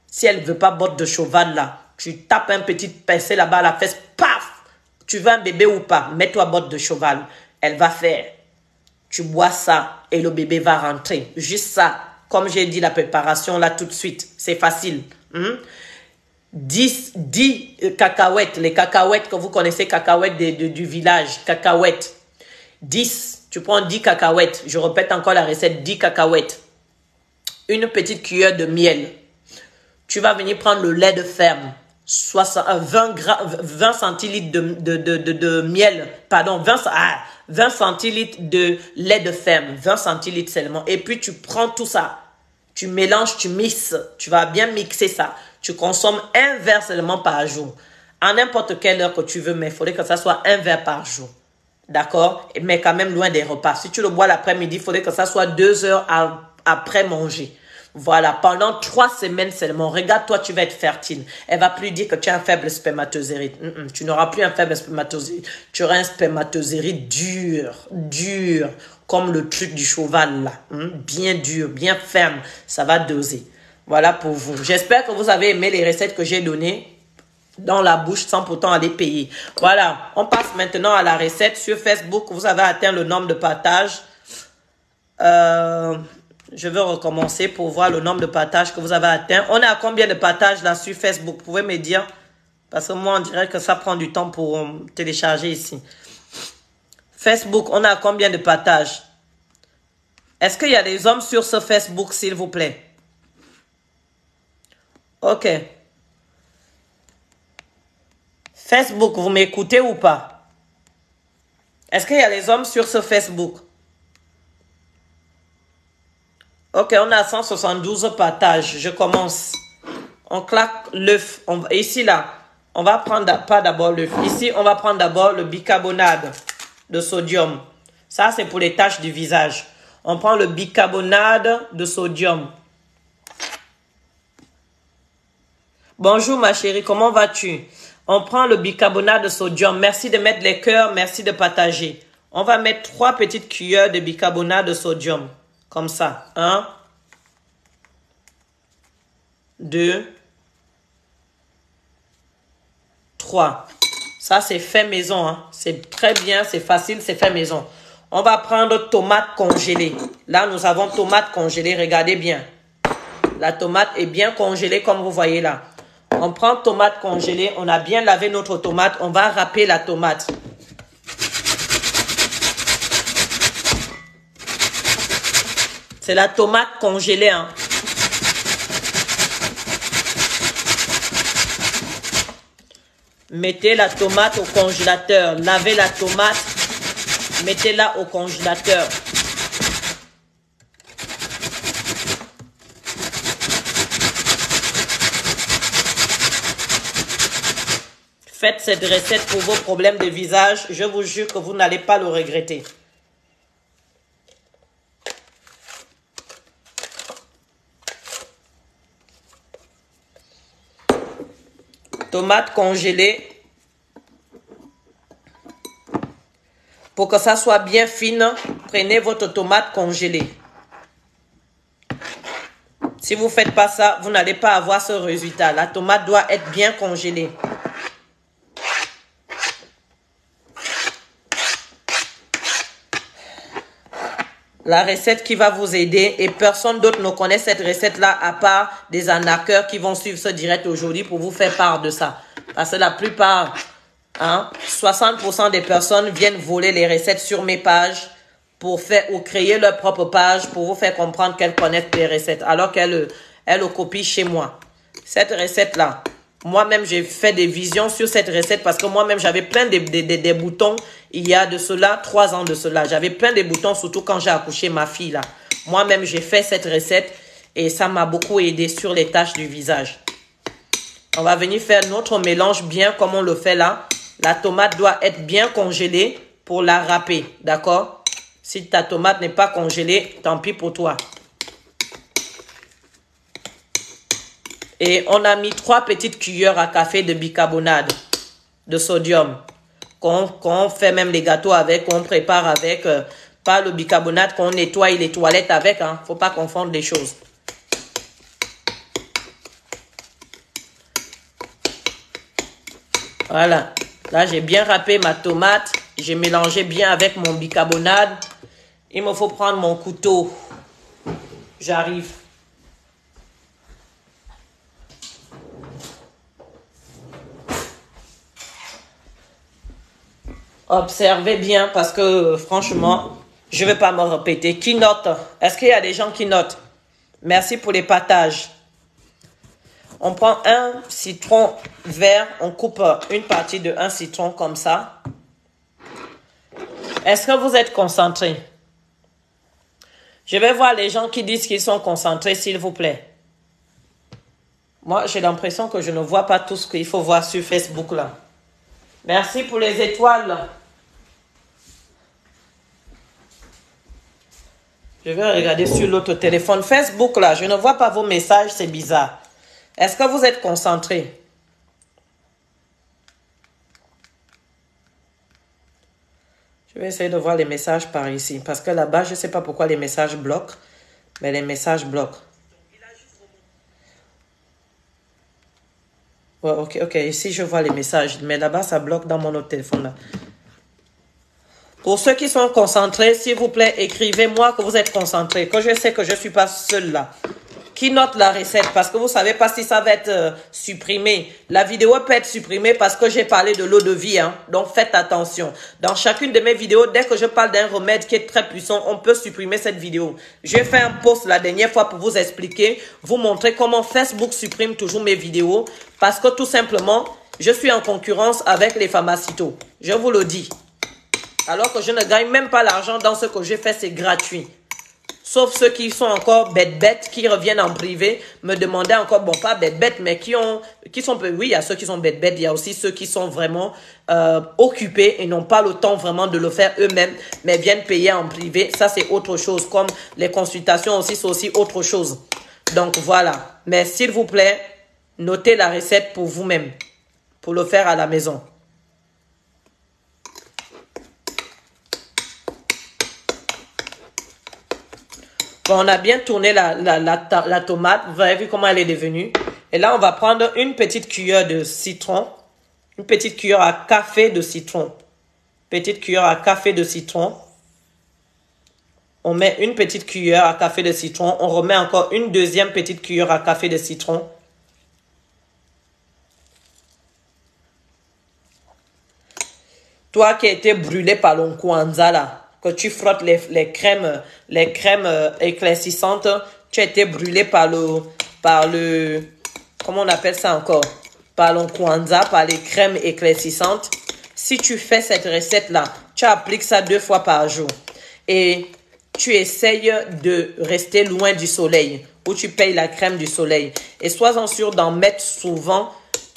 Si elle ne veut pas botte de cheval là, tu tapes un petit pincé là-bas à la fesse, paf! Tu veux un bébé ou pas? Mets-toi botte de cheval. Elle va faire. Tu bois ça et le bébé va rentrer. Juste ça. Comme j'ai dit, la préparation là tout de suite. C'est facile. 10 cacahuètes. Les cacahuètes que vous connaissez, cacahuètes du village. Cacahuètes. 10. Tu prends 10 cacahuètes. Je répète encore la recette. 10 cacahuètes. Une petite cuillère de miel. Tu vas venir prendre le lait de ferme. 20 centilitres de miel. Pardon, 20 centilitres de lait de ferme, 20 centilitres seulement. Et puis, tu prends tout ça, tu mélanges, tu mixes, tu vas bien mixer ça. Tu consommes 1 verre seulement par jour. À n'importe quelle heure que tu veux, mais il faudrait que ça soit 1 verre par jour. D'accord? Mais quand même loin des repas. Si tu le bois l'après-midi, il faudrait que ça soit 2 heures après manger. Voilà, pendant 3 semaines seulement. Regarde, toi, tu vas être fertile. Elle va plus dire que tu as un faible spermatozoïde. Tu n'auras plus un faible spermatozoïde. Tu auras un spermatozoïde dur, comme le truc du cheval là. Bien dur, bien ferme. Ça va doser. Voilà pour vous. J'espère que vous avez aimé les recettes que j'ai données dans la bouche sans pourtant aller payer. Voilà, on passe maintenant à la recette sur Facebook. Vous avez atteint le nombre de partages. Je vais recommencer pour voir le nombre de partages que vous avez atteint. On est à combien de partages là sur Facebook? Vous pouvez me dire? Parce que moi, on dirait que ça prend du temps pour télécharger ici. Facebook, on est à combien de partages? Est-ce qu'il y a des hommes sur ce Facebook, s'il vous plaît? Ok. Facebook, vous m'écoutez ou pas? Est-ce qu'il y a des hommes sur ce Facebook? Ok, on a 172 partages. Je commence. On claque l'œuf. Ici, là, on va prendre pas d'abord l'œuf. Ici, on va prendre d'abord le bicarbonate de sodium. Ça, c'est pour les taches du visage. On prend le bicarbonate de sodium. Bonjour, ma chérie. Comment vas-tu? On prend le bicarbonate de sodium. Merci de mettre les cœurs. Merci de partager. On va mettre 3 petites cuillères de bicarbonate de sodium. Comme ça. 1, 2, 3. Ça, c'est fait maison. Hein. C'est très bien, c'est facile, c'est fait maison. On va prendre tomate congelée. Là, nous avons tomate congelée. Regardez bien. La tomate est bien congelée comme vous voyez là. On prend tomate congelée. On a bien lavé notre tomate. On va râper la tomate. C'est la tomate congelée. Hein. Mettez la tomate au congélateur. Lavez la tomate. Mettez-la au congélateur. Faites cette recette pour vos problèmes de visage. Je vous jure que vous n'allez pas le regretter. Tomates congelées. Pour que ça soit bien fine, prenez votre tomate congelée. Si vous ne faites pas ça, vous n'allez pas avoir ce résultat. La tomate doit être bien congelée. La recette qui va vous aider, et personne d'autre ne connaît cette recette-là à part des arnaqueurs qui vont suivre ce direct aujourd'hui pour vous faire part de ça. Parce que la plupart, 60% des personnes viennent voler les recettes sur mes pages pour faire ou créer leur propre page pour vous faire comprendre qu'elles connaissent les recettes alors qu'elles le copient chez moi. Cette recette-là, moi-même, j'ai fait des visions sur cette recette parce que moi-même, j'avais plein des boutons il y a de cela, 3 ans de cela. J'avais plein de boutons, surtout quand j'ai accouché ma fille là. Moi-même, j'ai fait cette recette et ça m'a beaucoup aidé sur les taches du visage. On va venir faire notre mélange bien comme on le fait là. La tomate doit être bien congelée pour la râper, d'accord? Si ta tomate n'est pas congelée, tant pis pour toi. Et on a mis 3 petites cuillères à café de bicarbonate de sodium. Qu'on fait même les gâteaux avec, qu'on prépare avec. Pas le bicarbonate qu'on nettoie les toilettes avec. Faut pas confondre les choses. Voilà. Là, j'ai bien râpé ma tomate. J'ai mélangé bien avec mon bicarbonate. Il me faut prendre mon couteau. J'arrive. Observez bien parce que franchement, je ne vais pas me répéter. Qui note? Est-ce qu'il y a des gens qui notent? Merci pour les partages. On prend un citron vert, on coupe une partie de un citron comme ça. Est-ce que vous êtes concentrés? Je vais voir les gens qui disent qu'ils sont concentrés, s'il vous plaît. Moi, j'ai l'impression que je ne vois pas tout ce qu'il faut voir sur Facebook là. Merci pour les étoiles. Je vais regarder sur l'autre téléphone. Facebook là, je ne vois pas vos messages, c'est bizarre. Est-ce que vous êtes concentrés? Je vais essayer de voir les messages par ici. Parce que là-bas, je ne sais pas pourquoi les messages bloquent. Mais les messages bloquent. Ouais, ok. Ici, je vois les messages. Mais là-bas, ça bloque dans mon autre téléphone. Là. Pour ceux qui sont concentrés, s'il vous plaît, écrivez-moi que vous êtes concentrés. Que je sais que je ne suis pas seule là. Qui note la recette? Parce que vous ne savez pas si ça va être supprimé. La vidéo peut être supprimée parce que j'ai parlé de l'eau de vie. Donc, faites attention. Dans chacune de mes vidéos, dès que je parle d'un remède qui est très puissant, on peut supprimer cette vidéo. J'ai fait un post la dernière fois pour vous expliquer, vous montrer comment Facebook supprime toujours mes vidéos. Parce que tout simplement, je suis en concurrence avec les pharmacitos. Je vous le dis. Alors que je ne gagne même pas l'argent dans ce que j'ai fait, c'est gratuit. Sauf ceux qui sont encore bêtes, qui reviennent en privé, me demandaient encore, bon, pas bêtes, mais qui sont, oui, il y a ceux qui sont bêtes, il y a aussi ceux qui sont vraiment occupés et n'ont pas le temps vraiment de le faire eux-mêmes, mais viennent payer en privé. Ça, c'est autre chose, comme les consultations aussi, c'est aussi autre chose. Donc, voilà. Mais s'il vous plaît, notez la recette pour vous-même, pour le faire à la maison. Bon, on a bien tourné la tomate. Vous avez vu comment elle est devenue. Et là, on va prendre une petite cuillère de citron. Une petite cuillère à café de citron. Petite cuillère à café de citron. On met une petite cuillère à café de citron. On remet encore une deuxième petite cuillère à café de citron. Toi qui as été brûlé par l'Nkwanza là. Que tu frottes les crèmes éclaircissantes, tu as été brûlé par le, comment on appelle ça encore? Par l'Nkwanza, par les crèmes éclaircissantes. Si tu fais cette recette-là, tu appliques ça 2 fois par jour et tu essayes de rester loin du soleil ou tu payes la crème du soleil. Et sois-en sûr d'en mettre souvent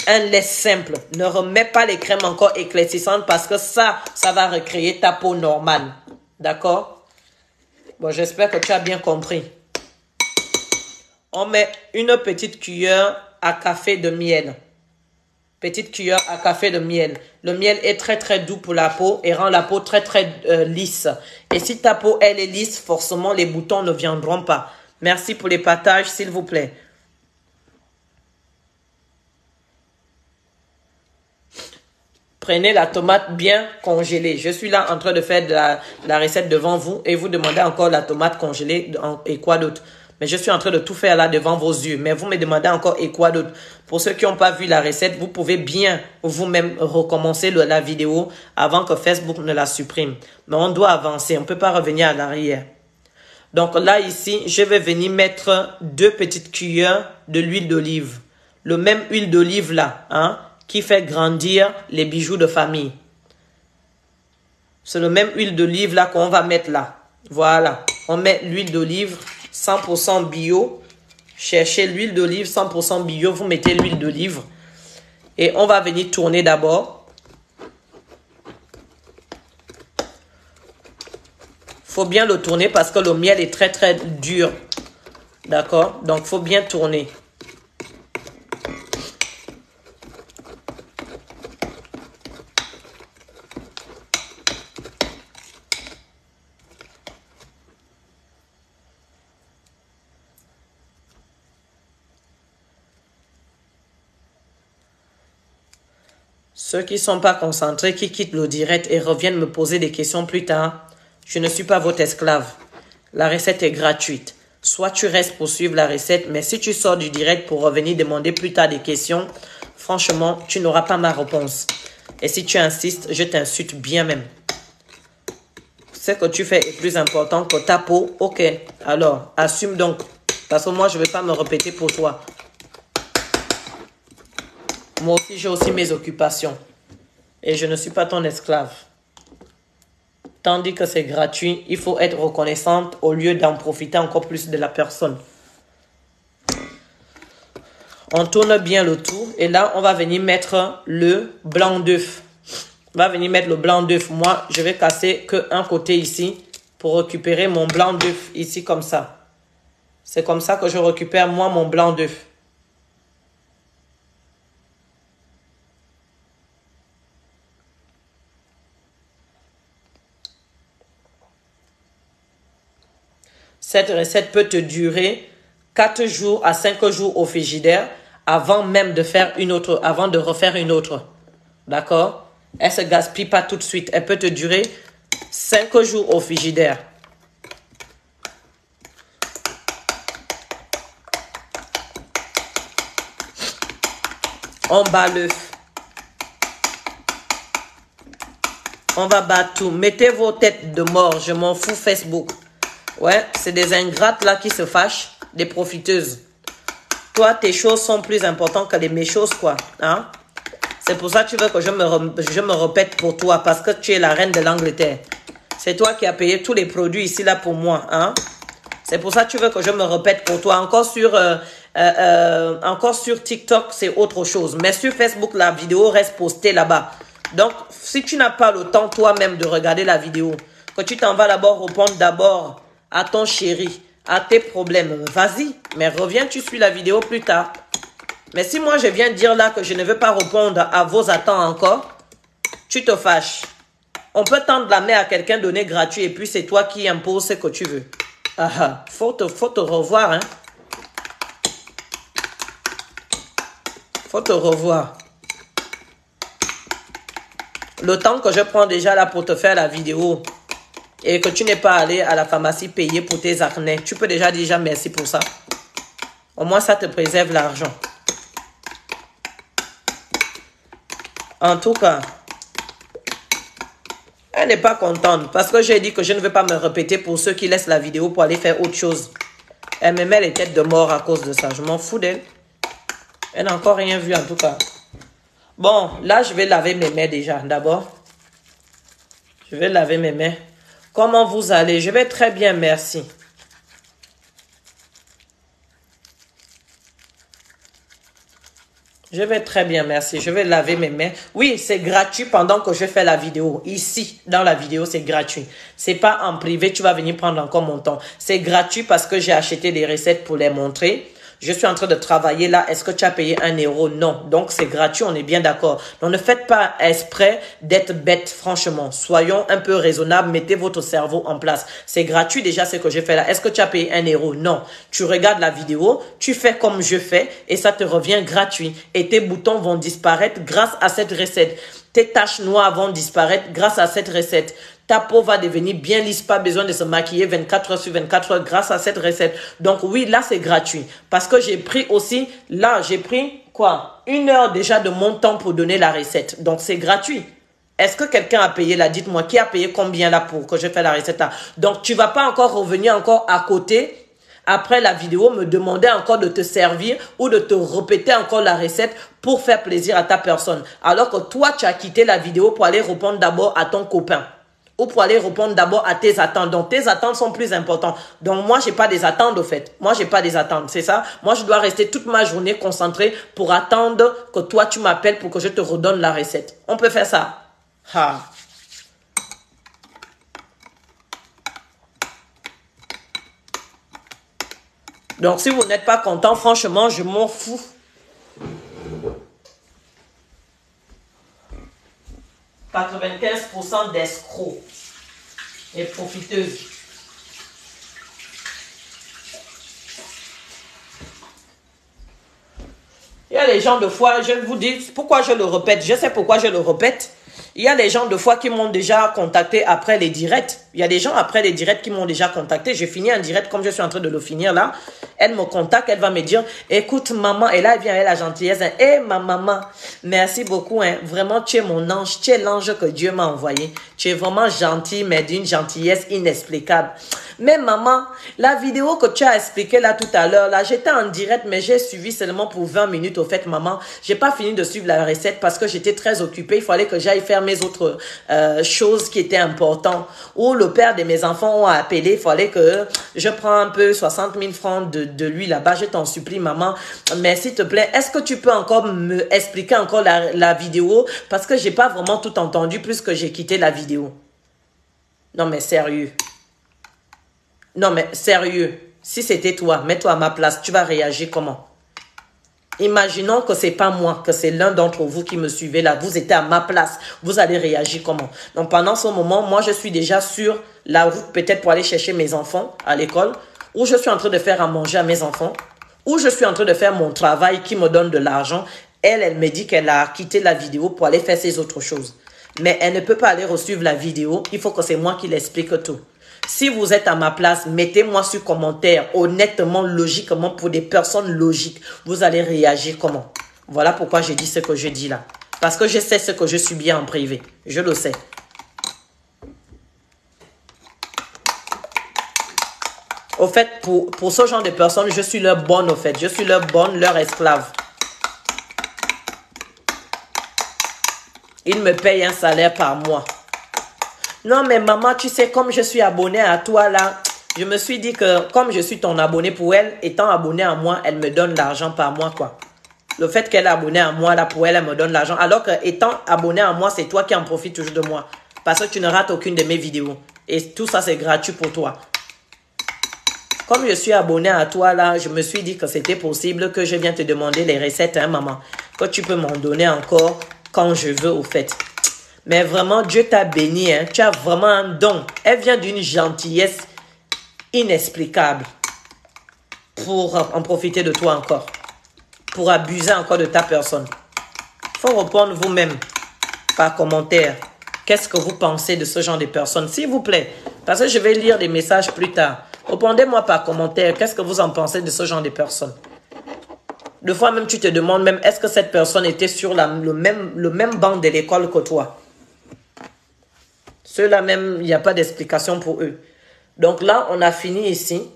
un lait simple. Ne remets pas les crèmes encore éclaircissantes parce que ça va recréer ta peau normale. D'accord? Bon, j'espère que tu as bien compris. On met une petite cuillère à café de miel. Petite cuillère à café de miel. Le miel est très très doux pour la peau et rend la peau très très lisse. Et si ta peau elle est lisse, forcément les boutons ne viendront pas. Merci pour les partages s'il vous plaît. Prenez la tomate bien congelée. Je suis là en train de faire la recette devant vous et vous demandez encore la tomate congelée et quoi d'autre. Mais je suis en train de tout faire là devant vos yeux. Mais vous me demandez encore et quoi d'autre. Pour ceux qui n'ont pas vu la recette, vous pouvez bien vous-même recommencer la vidéo avant que Facebook ne la supprime. Mais on doit avancer. On ne peut pas revenir à l'arrière. Donc là, ici, je vais venir mettre 2 petites cuillères de l'huile d'olive. Le même huile d'olive là, hein, qui fait grandir les bijoux de famille. C'est le même huile d'olive là qu'on va mettre là. Voilà. On met l'huile d'olive 100% bio. Cherchez l'huile d'olive 100% bio. Vous mettez l'huile d'olive. Et on va venir tourner d'abord. Faut bien le tourner parce que le miel est très très dur. D'accord? Donc, faut bien tourner. Ceux qui ne sont pas concentrés, qui quittent le direct et reviennent me poser des questions plus tard, je ne suis pas votre esclave. La recette est gratuite. Soit tu restes pour suivre la recette, mais si tu sors du direct pour revenir demander plus tard des questions, franchement, tu n'auras pas ma réponse. Et si tu insistes, je t'insulte bien même. Ce que tu fais est plus important que ta peau. Ok, alors, assume donc. Parce que moi, je ne vais pas me répéter pour toi. Moi aussi, j'ai aussi mes occupations. Et je ne suis pas ton esclave. Tandis que c'est gratuit, il faut être reconnaissante au lieu d'en profiter encore plus de la personne. On tourne bien le tout. Et là, on va venir mettre le blanc d'œuf. On va venir mettre le blanc d'œuf. Moi, je vais casser qu'un côté ici pour récupérer mon blanc d'œuf ici comme ça. C'est comme ça que je récupère moi mon blanc d'œuf. Cette recette peut te durer 4 jours à 5 jours au frigidaire avant même de faire une autre, avant de refaire une autre. D'accord? Elle ne se gaspille pas tout de suite. Elle peut te durer 5 jours au frigidaire. On bat l'œuf. On va battre tout. Mettez vos têtes de mort. Je m'en fous Facebook. Ouais, c'est des ingrates là qui se fâchent, des profiteuses. Toi, tes choses sont plus importantes que mes choses, quoi. Hein? C'est pour ça que tu veux que je me répète pour toi, parce que tu es la reine de l'Angleterre. C'est toi qui as payé tous les produits ici là pour moi. Hein? C'est pour ça que tu veux que je me répète pour toi. Encore sur TikTok, c'est autre chose. Mais sur Facebook, la vidéo reste postée là-bas. Donc, si tu n'as pas le temps toi-même de regarder la vidéo, que tu t'en vas d'abord répondre d'abord à ton chéri, à tes problèmes, vas-y, mais reviens, tu suis la vidéo plus tard. Mais si moi je viens dire là que je ne veux pas répondre à vos attentes encore, tu te fâches. On peut tendre la main à quelqu'un donner gratuit et puis c'est toi qui imposes ce que tu veux. Ah, faut te revoir, hein. Faut te revoir. Le temps que je prends déjà là pour te faire la vidéo et que tu n'es pas allé à la pharmacie payer pour tes acnés, tu peux déjà merci pour ça. Au moins, ça te préserve l'argent. En tout cas, elle n'est pas contente parce que j'ai dit que je ne veux pas me répéter pour ceux qui laissent la vidéo pour aller faire autre chose. Elle me met les têtes de mort à cause de ça. Je m'en fous d'elle. Elle n'a encore rien vu en tout cas. Bon, là, je vais laver mes mains déjà, d'abord. Je vais laver mes mains. Comment vous allez? Je vais très bien, merci. Je vais très bien, merci. Je vais laver mes mains. Oui, c'est gratuit pendant que je fais la vidéo. Ici, dans la vidéo, c'est gratuit. C'est pas en privé, tu vas venir prendre encore mon temps. C'est gratuit parce que j'ai acheté des recettes pour les montrer. Je suis en train de travailler là. Est-ce que tu as payé 1 euro? Non. Donc, c'est gratuit. On est bien d'accord. Donc, ne faites pas exprès d'être bête, franchement. Soyons un peu raisonnables. Mettez votre cerveau en place. C'est gratuit déjà ce que je fais là. Est-ce que tu as payé 1 euro? Non. Tu regardes la vidéo, tu fais comme je fais et ça te revient gratuit. Et tes boutons vont disparaître grâce à cette recette. Tes taches noires vont disparaître grâce à cette recette. Ta peau va devenir bien lisse, pas besoin de se maquiller 24 heures sur 24 heures grâce à cette recette. Donc oui, là c'est gratuit. Parce que j'ai pris aussi, là j'ai pris quoi? 1 heure déjà de mon temps pour donner la recette. Donc c'est gratuit. Est-ce que quelqu'un a payé là? Dites-moi, qui a payé combien là pour que je fasse la recette là? Donc tu vas pas encore revenir encore à côté après la vidéo, me demander encore de te servir ou de te répéter encore la recette pour faire plaisir à ta personne. Alors que toi, tu as quitté la vidéo pour aller répondre d'abord à ton copain. Ou pour aller répondre d'abord à tes attentes. Donc, tes attentes sont plus importantes. Donc, moi, j'ai pas des attentes, au fait. Moi, j'ai pas des attentes, c'est ça. Moi, je dois rester toute ma journée concentrée pour attendre que toi, tu m'appelles pour que je te redonne la recette. On peut faire ça. Ha. Donc, si vous n'êtes pas content, franchement, je m'en fous. « 95% d'escrocs et profiteuses. » Il y a les gens de foi, je vous dis pourquoi je le répète. Je sais pourquoi je le répète. Il y a les gens de foi qui m'ont déjà contacté après les directs. Il y a des gens après les directs qui m'ont déjà contacté. J'ai fini un direct comme je suis en train de le finir là. Elle me contacte, elle va me dire, écoute maman, et là elle vient avec la gentillesse. Eh ma maman, merci beaucoup. Hein. Vraiment, tu es mon ange, tu es l'ange que Dieu m'a envoyé. Tu es vraiment gentil, mais d'une gentillesse inexplicable. Mais maman, la vidéo que tu as expliquée là tout à l'heure, là, j'étais en direct, mais j'ai suivi seulement pour 20 minutes. Au fait, maman, j'ai pas fini de suivre la recette parce que j'étais très occupée. Il fallait que j'aille faire mes autres choses qui étaient importantes. Ou le père de mes enfants ont appelé, il fallait que je prenne un peu 60 000 francs de lui là-bas. Je t'en supplie, maman. Mais s'il te plaît, est-ce que tu peux encore me expliquer encore la vidéo? Parce que j'ai pas vraiment tout entendu puisque j'ai quitté la vidéo. Non, mais sérieux. Non, mais sérieux, si c'était toi, mets-toi à ma place, tu vas réagir comment? Imaginons que c'est pas moi, que c'est l'un d'entre vous qui me suivez là, vous étiez à ma place, vous allez réagir comment? Donc pendant ce moment, moi je suis déjà sur la route peut-être pour aller chercher mes enfants à l'école, ou je suis en train de faire à manger à mes enfants, ou je suis en train de faire mon travail qui me donne de l'argent. Elle me dit qu'elle a quitté la vidéo pour aller faire ses autres choses. Mais elle ne peut pas aller resuivre la vidéo, il faut que c'est moi qui l'explique tout. Si vous êtes à ma place, mettez-moi sur commentaire, honnêtement, logiquement, pour des personnes logiques. Vous allez réagir comment? Voilà pourquoi j'ai dit ce que je dis là. Parce que je sais ce que je subis en privé. Je le sais. Au fait, pour ce genre de personnes, je suis leur bonne, au fait. Je suis leur bonne, leur esclave. Ils me payent un salaire par mois. Non, mais maman, tu sais, comme je suis abonnée à toi là, je me suis dit que comme je suis ton abonné pour elle, étant abonnée à moi, elle me donne l'argent par mois, quoi. Le fait qu'elle est abonnée à moi, là, pour elle, elle me donne l'argent. Alors que étant abonnée à moi, c'est toi qui en profites toujours de moi. Parce que tu ne rates aucune de mes vidéos. Et tout ça, c'est gratuit pour toi. Comme je suis abonnée à toi, là, je me suis dit que c'était possible que je vienne te demander les recettes, hein, maman. Que tu peux m'en donner encore quand je veux, au fait. Mais vraiment, Dieu t'a béni, hein. Tu as vraiment un don. Elle vient d'une gentillesse inexplicable pour en profiter de toi encore. Pour abuser encore de ta personne. Il faut répondre vous-même par commentaire. Qu'est-ce que vous pensez de ce genre de personnes? S'il vous plaît. Parce que je vais lire des messages plus tard. Répondez-moi par commentaire. Qu'est-ce que vous en pensez de ce genre de personnes? Des fois même, tu te demandes même, est-ce que cette personne était sur le même banc de l'école que toi? Ceux-là même, il n'y a pas d'explication pour eux. Donc là, on a fini ici.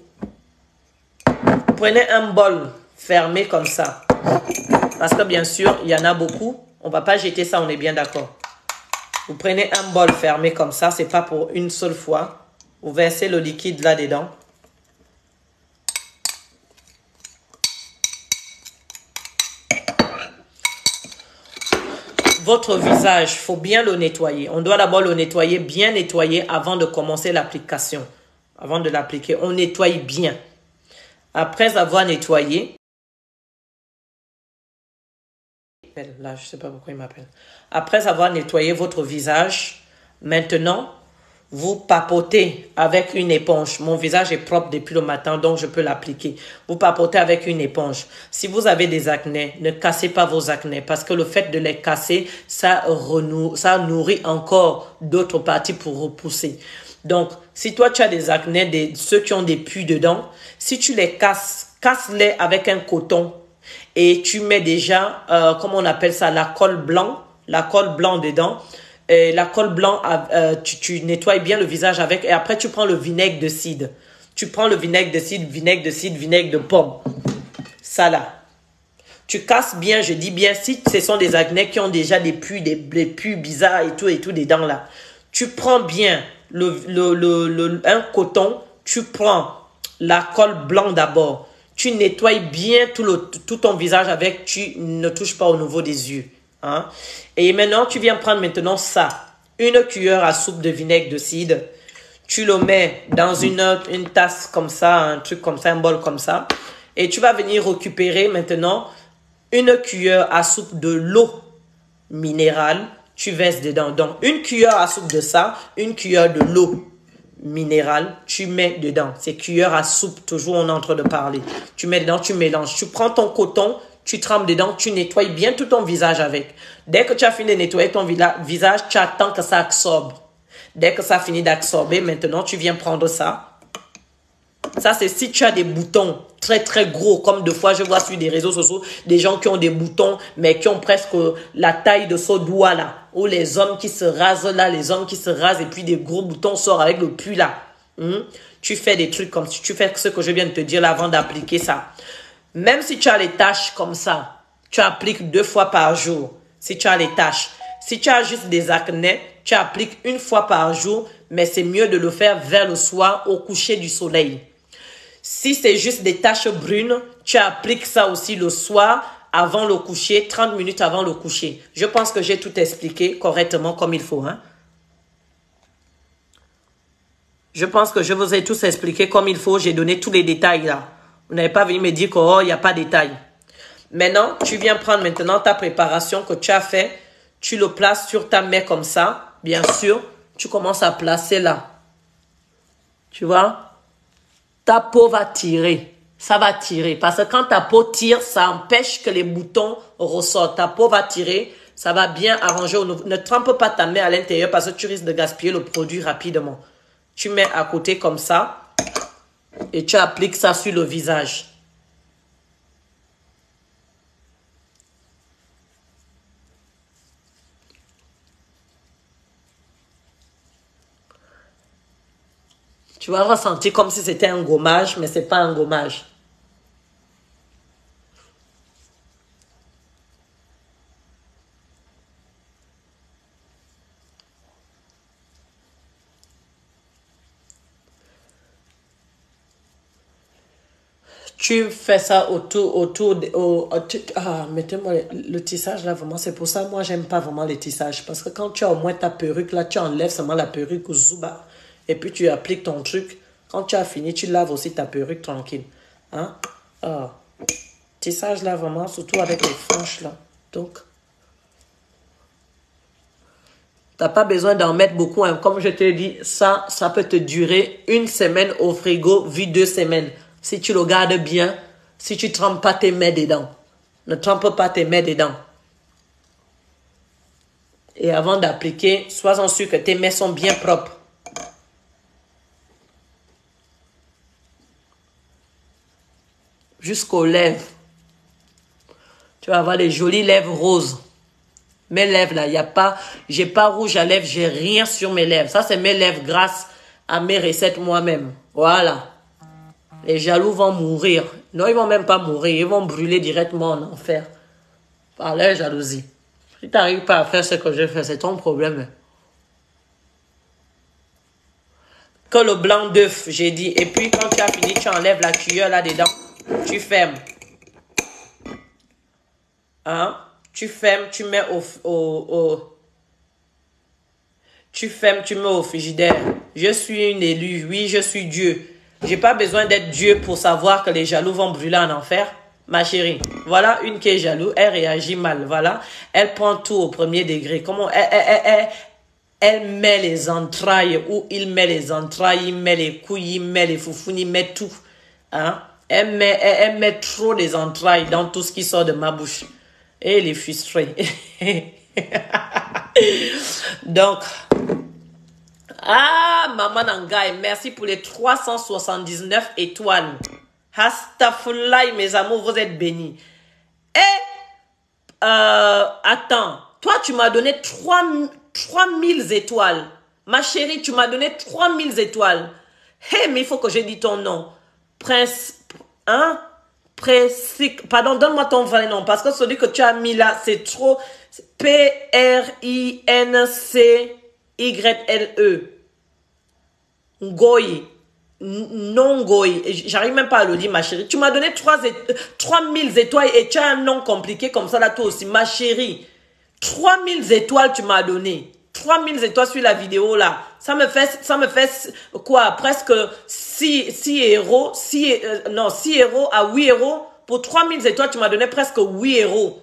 Prenez un bol fermé comme ça. Parce que bien sûr, il y en a beaucoup. On va pas jeter ça, on est bien d'accord. Vous prenez un bol fermé comme ça, c'est pas pour une seule fois. Vous versez le liquide là-dedans. Votre visage, il faut bien le nettoyer. On doit d'abord le nettoyer, bien nettoyer avant de commencer l'application. Avant de l'appliquer, on nettoie bien. Après avoir nettoyé, là, je sais pas pourquoi il m'appelle. Après avoir nettoyé votre visage, maintenant, vous papotez avec une éponge. Mon visage est propre depuis le matin, donc je peux l'appliquer. Vous papotez avec une éponge. Si vous avez des acnés, ne cassez pas vos acnés parce que le fait de les casser, ça nourrit encore d'autres parties pour repousser. Donc, si toi tu as des acnés, ceux qui ont des pus dedans, si tu les casses, casse-les avec un coton et tu mets déjà, comment on appelle ça, la colle blanc dedans. Et la colle blanc, tu nettoies bien le visage avec et après tu prends le vinaigre de cidre. Tu prends le vinaigre de cidre, vinaigre de pomme. Ça là. Tu casses bien, je dis bien, si ce sont des acnés qui ont déjà des pus bizarres et tout dedans là. Tu prends bien un coton, tu prends la colle blanc d'abord. Tu nettoies bien tout ton visage avec, tu ne touches pas au niveau des yeux. Hein? Et maintenant, tu viens prendre maintenant ça. Une cuillère à soupe de vinaigre de cidre. Tu le mets dans une tasse comme ça, un truc comme ça, un bol comme ça. Et tu vas venir récupérer maintenant une cuillère à soupe de l'eau minérale. Tu verses dedans. Donc, une cuillère à soupe de ça, une cuillère de l'eau minérale, tu mets dedans. C'est cuillère à soupe, toujours on est en train de parler. Tu mets dedans, tu mélanges. Tu prends ton coton, tu trempes dedans, tu nettoies bien tout ton visage avec. Dès que tu as fini de nettoyer ton visage, tu attends que ça absorbe. Dès que ça finit d'absorber, maintenant, tu viens prendre ça. Ça, c'est si tu as des boutons très, très gros, comme deux fois, je vois sur des réseaux sociaux, des gens qui ont des boutons, mais qui ont presque la taille de ce doigt là. Ou les hommes qui se rasent là, les hommes qui se rasent et puis des gros boutons sortent avec le pus là. Tu fais des trucs comme si tu fais ce que je viens de te dire là avant d'appliquer ça. Même si tu as les taches comme ça, tu appliques 2 fois par jour. Si tu as les taches. Si tu as juste des acnés, tu appliques 1 fois par jour, mais c'est mieux de le faire vers le soir au coucher du soleil. Si c'est juste des taches brunes, tu appliques ça aussi le soir avant le coucher, 30 minutes avant le coucher. Je pense que j'ai tout expliqué correctement comme il faut. Hein? Je pense que je vous ai tous expliqué comme il faut. J'ai donné tous les détails là. Vous n'avez pas venu me dire qu'il n'y a pas de détails. Maintenant, tu viens prendre maintenant ta préparation que tu as fait. Tu le places sur ta main comme ça. Bien sûr, tu commences à placer là. Tu vois? Ta peau va tirer. Ça va tirer. Parce que quand ta peau tire, ça empêche que les boutons ressortent. Ta peau va tirer. Ça va bien arranger. Ne trempe pas ta main à l'intérieur parce que tu risques de gaspiller le produit rapidement. Tu mets à côté comme ça. Et tu appliques ça sur le visage. Tu vas ressentir comme si c'était un gommage, mais ce n'est pas un gommage. Tu fais ça mettez-moi le tissage là, vraiment, c'est pour ça, moi, j'aime pas vraiment les tissages. Parce que quand tu as au moins ta perruque là, tu enlèves seulement la perruque au Zuba. Et puis tu appliques ton truc. Quand tu as fini, tu laves aussi ta perruque tranquille. Hein? Tissage là, vraiment, surtout avec les franges là. Donc, t'as pas besoin d'en mettre beaucoup. Hein. Comme je te dis, ça peut te durer 1 semaine au frigo, vu 2 semaines. Si tu le gardes bien, si tu ne trempes pas tes mains dedans. Ne trempe pas tes mains dedans. Et avant d'appliquer, sois-en sûr que tes mains sont bien propres. Jusqu'aux lèvres. Tu vas avoir les jolies lèvres roses. Mes lèvres là, il n'y a pas, j'ai pas rouge à lèvres, j'ai rien sur mes lèvres. Ça, c'est mes lèvres grâce à mes recettes moi-même. Voilà. Les jaloux vont mourir. Non, ils vont même pas mourir. Ils vont brûler directement en enfer. Par leur jalousie. Si tu n'arrives pas à faire ce que je fais, c'est ton problème. Que le blanc d'œuf, j'ai dit. Et puis, quand tu as fini, tu enlèves la cuillère là-dedans. Tu fermes. Hein? Tu fermes, tu mets tu fermes, tu mets au frigidaire. Je suis une élue. Oui, je suis Dieu. J'ai pas besoin d'être Dieu pour savoir que les jaloux vont brûler en enfer. Ma chérie, voilà une qui est jaloux. Elle réagit mal. Voilà. Elle prend tout au premier degré. Comment elle met les entrailles, ou il met les entrailles, il met les couilles, il met les foufounes, il met tout. Hein? Elle met trop des entrailles dans tout ce qui sort de ma bouche. Et elle est frustrée. Donc, Maman Nangaï, merci pour les 379 étoiles. Astaghfirullah, mes amours, vous êtes bénis. Et, attends, toi, tu m'as donné 3000 étoiles. Ma chérie, tu m'as donné 3000 étoiles. Hé, mais il faut que je dise ton nom. Pardon, donne-moi ton vrai nom. Parce que celui que tu as mis là, c'est trop. P-R-I-N-C-Y-L-E. Ngoyi. Non Ngoyi. J'arrive même pas à le dire, ma chérie. Tu m'as donné 3000 étoiles et tu as un nom compliqué comme ça là, toi aussi. Ma chérie. 3000 étoiles, tu m'as donné. 3000 étoiles sur la vidéo là. Ça me fait quoi? Presque 6 euros. 6 euros à 8 euros. Pour 3000 étoiles, tu m'as donné presque 8 euros.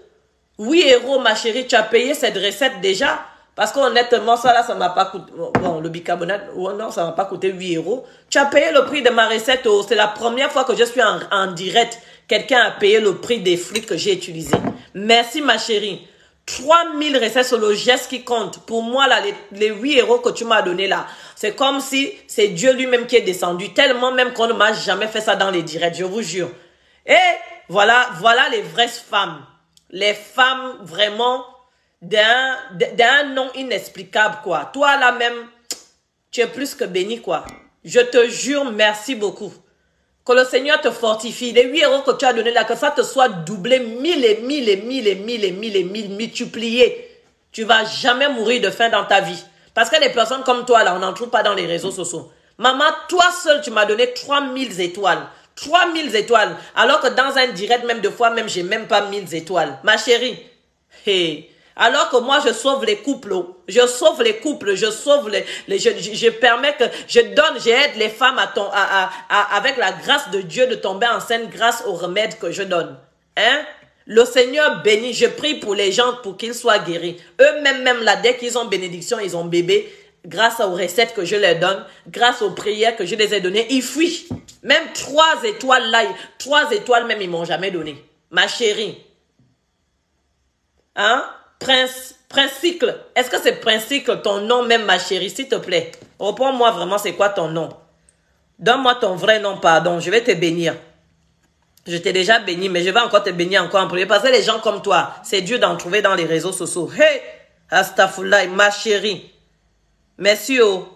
8 euros, ma chérie. Tu as payé cette recette déjà? Parce qu'honnêtement, ça là, ça m'a pas coûté. Bon, le bicarbonate, non, ça m'a pas coûté 8 euros. Tu as payé le prix de ma recette. Oh, c'est la première fois que je suis en direct. Quelqu'un a payé le prix des fruits que j'ai utilisés. Merci, ma chérie. 3000 recettes sur le geste qui compte. Pour moi, là, les 8 euros que tu m'as donné là, c'est comme si c'est Dieu lui-même qui est descendu. Tellement même qu'on ne m'a jamais fait ça dans les directs, je vous jure. Et voilà les vraies femmes. Les femmes vraiment d'un nom inexplicable, quoi. Toi, là même, tu es plus que béni, quoi. Je te jure, merci beaucoup. Que le Seigneur te fortifie. Les 8 euros que tu as donné là, que ça te soit doublé 1000 et 1000 et 1000 et 1000 et 1000 et 1000 multiplié. Tu vas jamais mourir de faim dans ta vie. Parce que les personnes comme toi là, on n'en trouve pas dans les réseaux sociaux. Maman, toi seul, tu m'as donné 3000 étoiles. 3000 étoiles. Alors que dans un direct, même deux fois, même, j'ai même pas 1000 étoiles. Ma chérie. Hey. Alors que moi, je sauve les couples. Je sauve les couples. Je sauve je permets que j'aide les femmes avec la grâce de Dieu de tomber enceinte grâce aux remèdes que je donne. Hein? Le Seigneur bénit. Je prie pour les gens pour qu'ils soient guéris. Eux-mêmes, même là, dès qu'ils ont bénédiction, ils ont bébé. Grâce aux recettes que je leur donne, grâce aux prières que je les ai données, ils fuient. Même 3 étoiles là, 3 étoiles même, ils m'ont jamais donné. Ma chérie. Hein? Princicle. Est-ce que c'est Princicle ton nom même, ma chérie, s'il te plaît? Réponds-moi vraiment, c'est quoi ton nom? Donne-moi ton vrai nom, pardon. Je vais te bénir. Je t'ai déjà béni, mais je vais encore te bénir encore en premier. Parce que les gens comme toi, c'est Dieu d'en trouver dans les réseaux sociaux. Hey! Astaghfirullah, ma chérie. Merci, oh.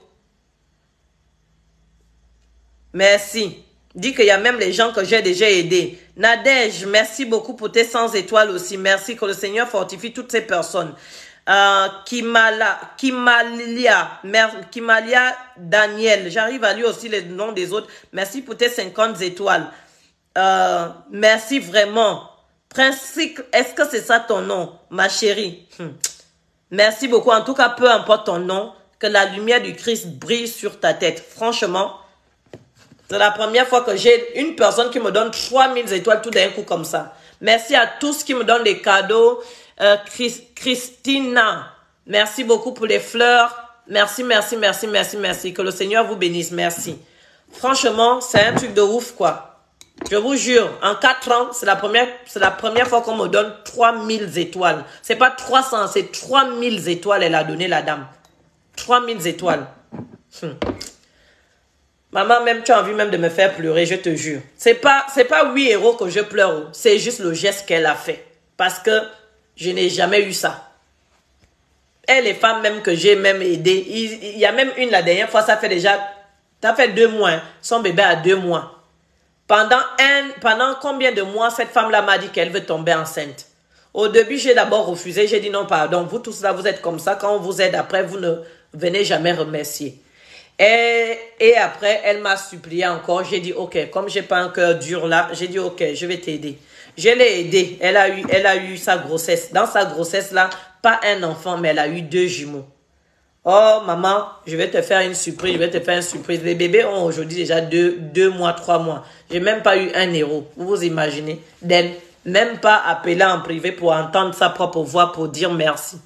Merci. Dis qu'il y a même les gens que j'ai déjà aidés. Nadège, merci beaucoup pour tes 100 étoiles aussi. Merci, que le Seigneur fortifie toutes ces personnes. Kimalia Daniel. J'arrive à lire aussi les noms des autres. Merci pour tes 50 étoiles. Merci vraiment. Principe, est-ce que c'est ça ton nom, ma chérie? Merci beaucoup. En tout cas, peu importe ton nom, que la lumière du Christ brille sur ta tête. Franchement, c'est la première fois que j'ai une personne qui me donne 3000 étoiles tout d'un coup comme ça. Merci à tous qui me donnent des cadeaux. Christina, merci beaucoup pour les fleurs. Merci, merci, merci, merci, merci. Que le Seigneur vous bénisse. Merci. Franchement, c'est un truc de ouf, quoi. Je vous jure, en 4 ans, c'est la première fois qu'on me donne 3000 étoiles. C'est pas 300, c'est 3000 étoiles, elle a donné la dame. 3000 étoiles. Maman, même tu as envie même de me faire pleurer, je te jure. C'est pas 8 euros que je pleure. C'est juste le geste qu'elle a fait. Parce que je n'ai jamais eu ça. Et les femmes même que j'ai même aidées, il y a même une la dernière fois, ça fait 2 mois. Hein, son bébé a 2 mois. Pendant combien de mois cette femme-là m'a dit qu'elle veut tomber enceinte? Au début, j'ai d'abord refusé. J'ai dit non, pardon. Vous tous là, vous êtes comme ça. Quand on vous aide après, vous ne venez jamais remercier. Et après, elle m'a supplié encore. J'ai dit, ok, comme j'ai pas un cœur dur là, j'ai dit, ok, je vais t'aider. Je l'ai aidée. Elle a eu sa grossesse. Dans sa grossesse là, pas un enfant, mais elle a eu 2 jumeaux. Oh, maman, je vais te faire une surprise, je vais te faire une surprise. Les bébés ont aujourd'hui déjà 2 mois, 3 mois. J'ai même pas eu 1 euro. Vous vous imaginez? Même pas appeler en privé pour entendre sa propre voix pour dire merci.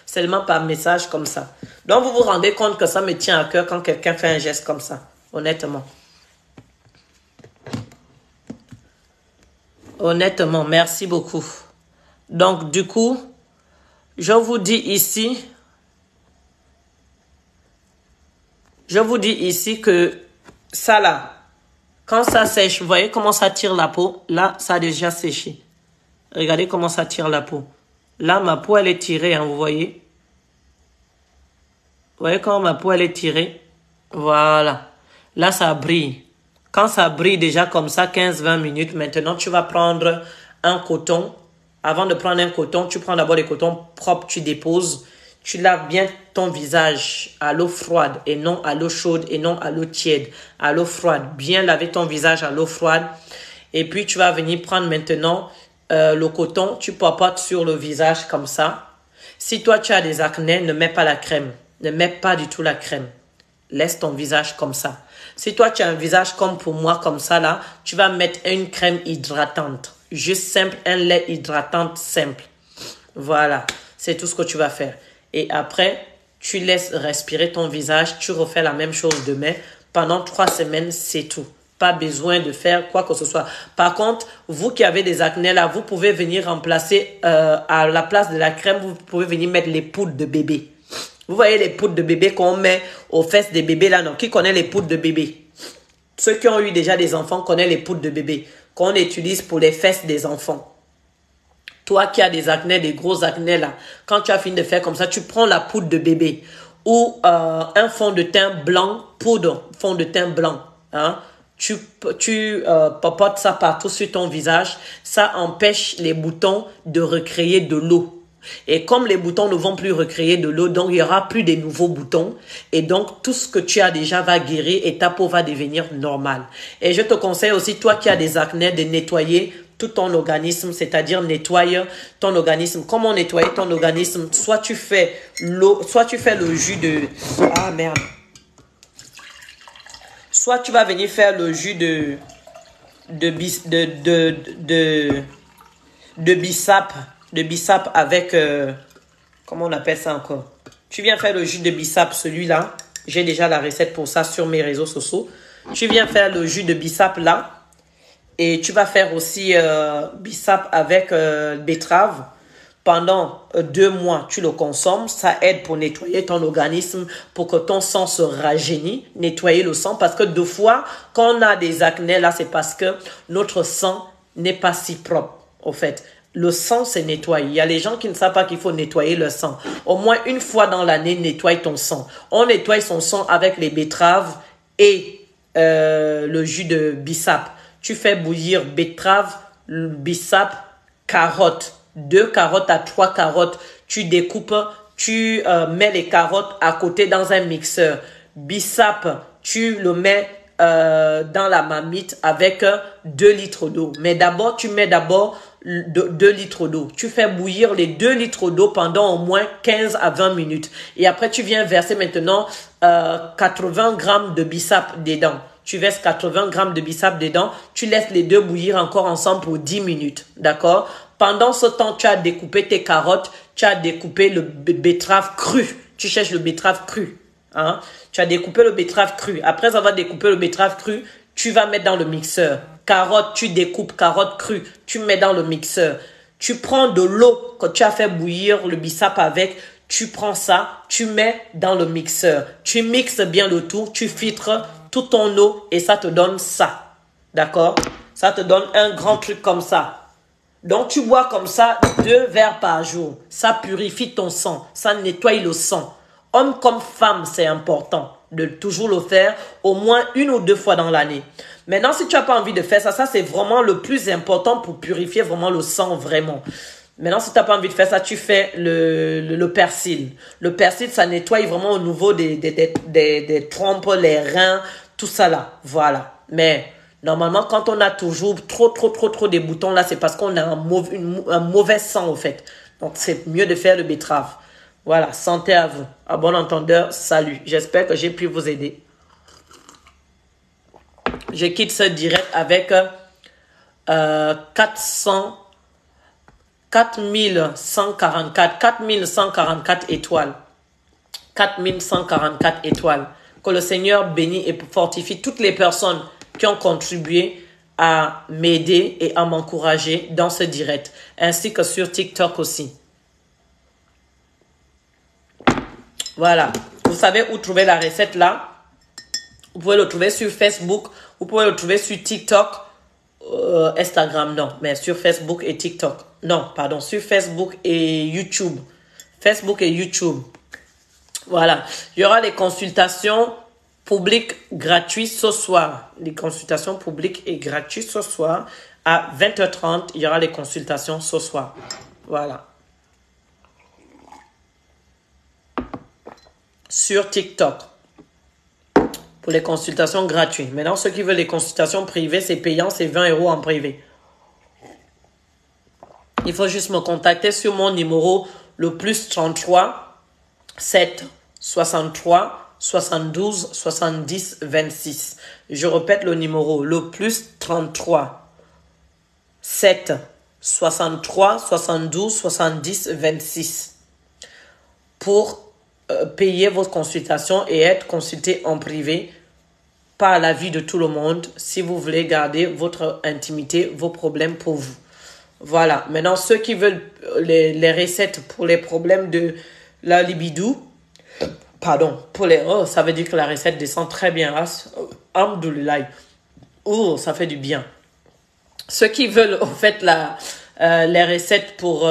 Seulement par message comme ça. Donc, vous vous rendez compte que ça me tient à cœur quand quelqu'un fait un geste comme ça. Honnêtement. Honnêtement, merci beaucoup. Donc, du coup, je vous dis ici que ça là, quand ça sèche, vous voyez comment ça tire la peau? Là, ça a déjà séché. Regardez comment ça tire la peau. Là, ma peau, elle est tirée, hein, vous voyez? Vous voyez comment ma peau, elle est tirée? Voilà. Là, ça brille. Quand ça brille déjà comme ça, 15-20 minutes, maintenant, tu vas prendre un coton. Avant de prendre un coton, tu prends d'abord les cotons propres, tu déposes. Tu laves bien ton visage à l'eau froide et non à l'eau chaude et non à l'eau tiède. À l'eau froide. Bien laver ton visage à l'eau froide. Et puis, tu vas venir prendre maintenant le coton. Tu papotes sur le visage comme ça. Si toi, tu as des acnés, ne mets pas la crème. Ne mets pas du tout la crème. Laisse ton visage comme ça. Si toi, tu as un visage comme pour moi, comme ça, là, tu vas mettre une crème hydratante. Juste simple, un lait hydratant simple. Voilà. C'est tout ce que tu vas faire. Et après, tu laisses respirer ton visage. Tu refais la même chose demain. Pendant 3 semaines, c'est tout. Pas besoin de faire quoi que ce soit. Par contre, vous qui avez des acnés là, vous pouvez venir remplacer à la place de la crème, vous pouvez venir mettre les poudres de bébé. Vous voyez les poudres de bébé qu'on met aux fesses des bébés là, non? Qui connaît les poudres de bébé? Ceux qui ont eu déjà des enfants connaissent les poudres de bébé qu'on utilise pour les fesses des enfants. Toi qui as des acnés, des gros acnés là, quand tu as fini de faire comme ça, tu prends la poudre de bébé ou un fond de teint blanc, poudre, fond de teint blanc, hein? Tu papotes ça partout sur ton visage. Ça empêche les boutons de recréer de l'eau. Et comme les boutons ne vont plus recréer de l'eau, donc il n'y aura plus de nouveaux boutons. Et donc, tout ce que tu as déjà va guérir et ta peau va devenir normale. Et je te conseille aussi, toi qui as des acnés, de nettoyer tout ton organisme, c'est-à-dire nettoyer ton organisme. Comment nettoyer ton organisme? Soit tu fais l'eau, soit tu fais le jus de... Ah merde. Soit tu vas venir faire le jus de bissap avec, comment on appelle ça encore? Tu viens faire le jus de bissap, celui-là. J'ai déjà la recette pour ça sur mes réseaux sociaux. Tu viens faire le jus de bissap là. Et tu vas faire aussi bissap avec betterave. Pendant 2 mois, tu le consommes. Ça aide pour nettoyer ton organisme, pour que ton sang se rajeunisse. Nettoyer le sang. Parce que 2 fois, quand on a des acnés, là, c'est parce que notre sang n'est pas si propre, au fait. Le sang, c'est nettoyer. Il y a les gens qui ne savent pas qu'il faut nettoyer le sang. Au moins 1 fois dans l'année, nettoie ton sang. On nettoie son sang avec les betteraves et le jus de bissap. Tu fais bouillir betterave, bissap, carottes. 2 carottes à 3 carottes. Tu découpes, tu mets les carottes à côté dans un mixeur. Bissap, tu le mets dans la marmite avec 2 litres d'eau. Mais d'abord, tu mets 2 litres d'eau. Tu fais bouillir les 2 litres d'eau pendant au moins 15 à 20 minutes. Et après, tu viens verser maintenant 80 grammes de bissap dedans. Tu verses 80 grammes de bissap dedans. Tu laisses les 2 bouillir encore ensemble pour 10 minutes. D'accord? Pendant ce temps, tu as découpé tes carottes. Tu as découpé le betterave cru. Tu cherches le betterave cru. Hein? Tu as découpé le betterave cru. Après avoir découpé le betterave cru, tu vas mettre dans le mixeur. Carottes, tu découpes carottes crues. Tu mets dans le mixeur. Tu prends de l'eau que tu as fait bouillir le bissap avec. Tu prends ça, tu mets dans le mixeur. Tu mixes bien le tout. Tu filtres toute ton eau et ça te donne ça. D'accord? Ça te donne un grand truc comme ça. Donc, tu bois comme ça 2 verres par jour. Ça purifie ton sang. Ça nettoie le sang. Homme comme femme, c'est important de toujours le faire au moins 1 ou 2 fois dans l'année. Maintenant, si tu n'as pas envie de faire ça, ça c'est vraiment le plus important pour purifier vraiment le sang, vraiment. Maintenant, si tu n'as pas envie de faire ça, tu fais le persil. Le persil, ça nettoie vraiment au niveau des trompes, les reins, tout ça là. Voilà. Mais normalement, quand on a toujours trop des boutons là, c'est parce qu'on a un mauvais sang au fait. Donc, c'est mieux de faire le betterave. Voilà. Santé à vous. À bon entendeur, salut. J'espère que j'ai pu vous aider. Je quitte ce direct avec 4144 étoiles. 4144 étoiles. Que le Seigneur bénisse et fortifie toutes les personnes qui ont contribué à m'aider et à m'encourager dans ce direct, ainsi que sur TikTok aussi. Voilà. Vous savez où trouver la recette là? Vous pouvez le trouver sur Facebook. Vous pouvez le trouver sur TikTok. Instagram, non. Mais sur Facebook et TikTok. Non, pardon. Sur Facebook et YouTube. Facebook et YouTube. Voilà. Il y aura les consultations publiques gratuites ce soir. Les consultations publiques et gratuites ce soir. À 20h30, il y aura les consultations ce soir. Voilà. Sur TikTok. Pour les consultations gratuites. Maintenant, ceux qui veulent les consultations privées, c'est payant, c'est 20 € en privé. Il faut juste me contacter sur mon numéro, le plus 33 7 63 72 70 26. Je répète le numéro, le plus 33 7 63 72 70 26. Pour payer votre consultation et être consulté en privé par l'avis de tout le monde si vous voulez garder votre intimité, vos problèmes pour vous. Voilà. Maintenant, ceux qui veulent les recettes pour les problèmes de la libido, pardon, ça veut dire que la recette descend très bien. Alhamdoulilah. Oh, ça fait du bien. Ceux qui veulent, en fait, les recettes pour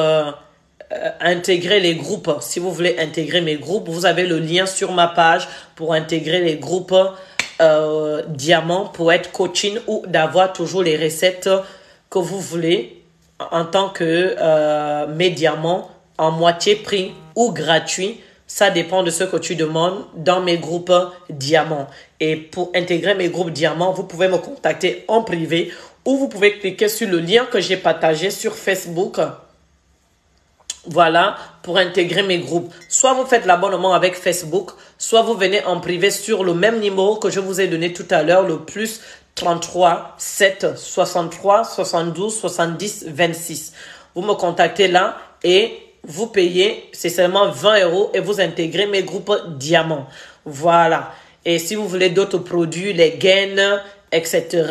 intégrer les groupes. Si vous voulez intégrer mes groupes, vous avez le lien sur ma page pour intégrer les groupes diamants pour être coaching ou d'avoir toujours les recettes que vous voulez en tant que mes diamants en moitié prix ou gratuit. Ça dépend de ce que tu demandes dans mes groupes diamants. Et pour intégrer mes groupes diamants, vous pouvez me contacter en privé ou vous pouvez cliquer sur le lien que j'ai partagé sur Facebook. Voilà, pour intégrer mes groupes. Soit vous faites l'abonnement avec Facebook, soit vous venez en privé sur le même numéro que je vous ai donné tout à l'heure, le plus 33 7 63 72 70 26. Vous me contactez là et vous payez, c'est seulement 20 € et vous intégrez mes groupes diamants. Voilà. Et si vous voulez d'autres produits, les gaines, etc.,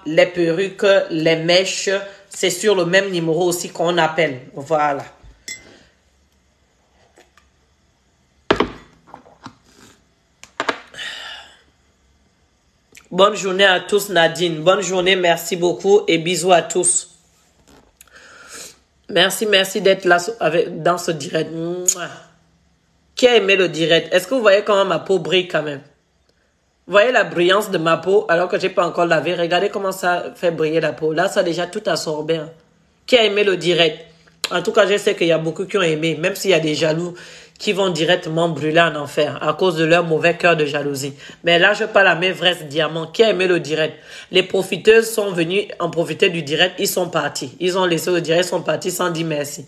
les perruques, les mèches, c'est sur le même numéro aussi qu'on appelle. Voilà. Bonne journée à tous, Nadine. Bonne journée, merci beaucoup et bisous à tous. Merci d'être là dans ce direct. Qui a aimé le direct? Est-ce que vous voyez comment ma peau brille quand même? Vous voyez la brillance de ma peau alors que je n'ai pas encore lavé? Regardez comment ça fait briller la peau. Là, ça a déjà tout absorbé. Qui a aimé le direct? En tout cas, je sais qu'il y a beaucoup qui ont aimé, même s'il y a des jaloux qui vont directement brûler en enfer à cause de leur mauvais cœur de jalousie. Mais là, je parle à mes vrais diamants. Qui a aimé le direct? Les profiteuses sont venues en profiter du direct. Ils sont partis. Ils ont laissé le direct, ils sont partis sans dire merci.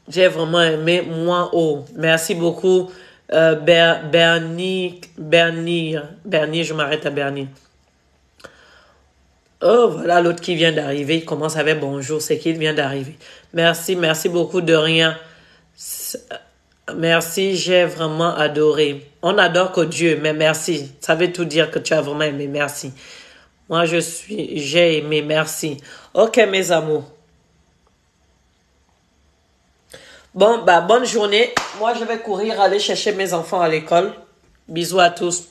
J'ai vraiment aimé, moi, oh. Merci beaucoup, Bernie, je m'arrête à Bernie. Oh, voilà l'autre qui vient d'arriver. Il commence avec bonjour. C'est qu'il vient d'arriver. Merci beaucoup de rien. Merci, j'ai vraiment adoré. On adore que Dieu, mais merci. Ça veut tout dire que tu as vraiment aimé. Merci. Moi, j'ai aimé. Merci. Ok, mes amours. Bon, bonne journée. Moi, je vais courir aller chercher mes enfants à l'école. Bisous à tous.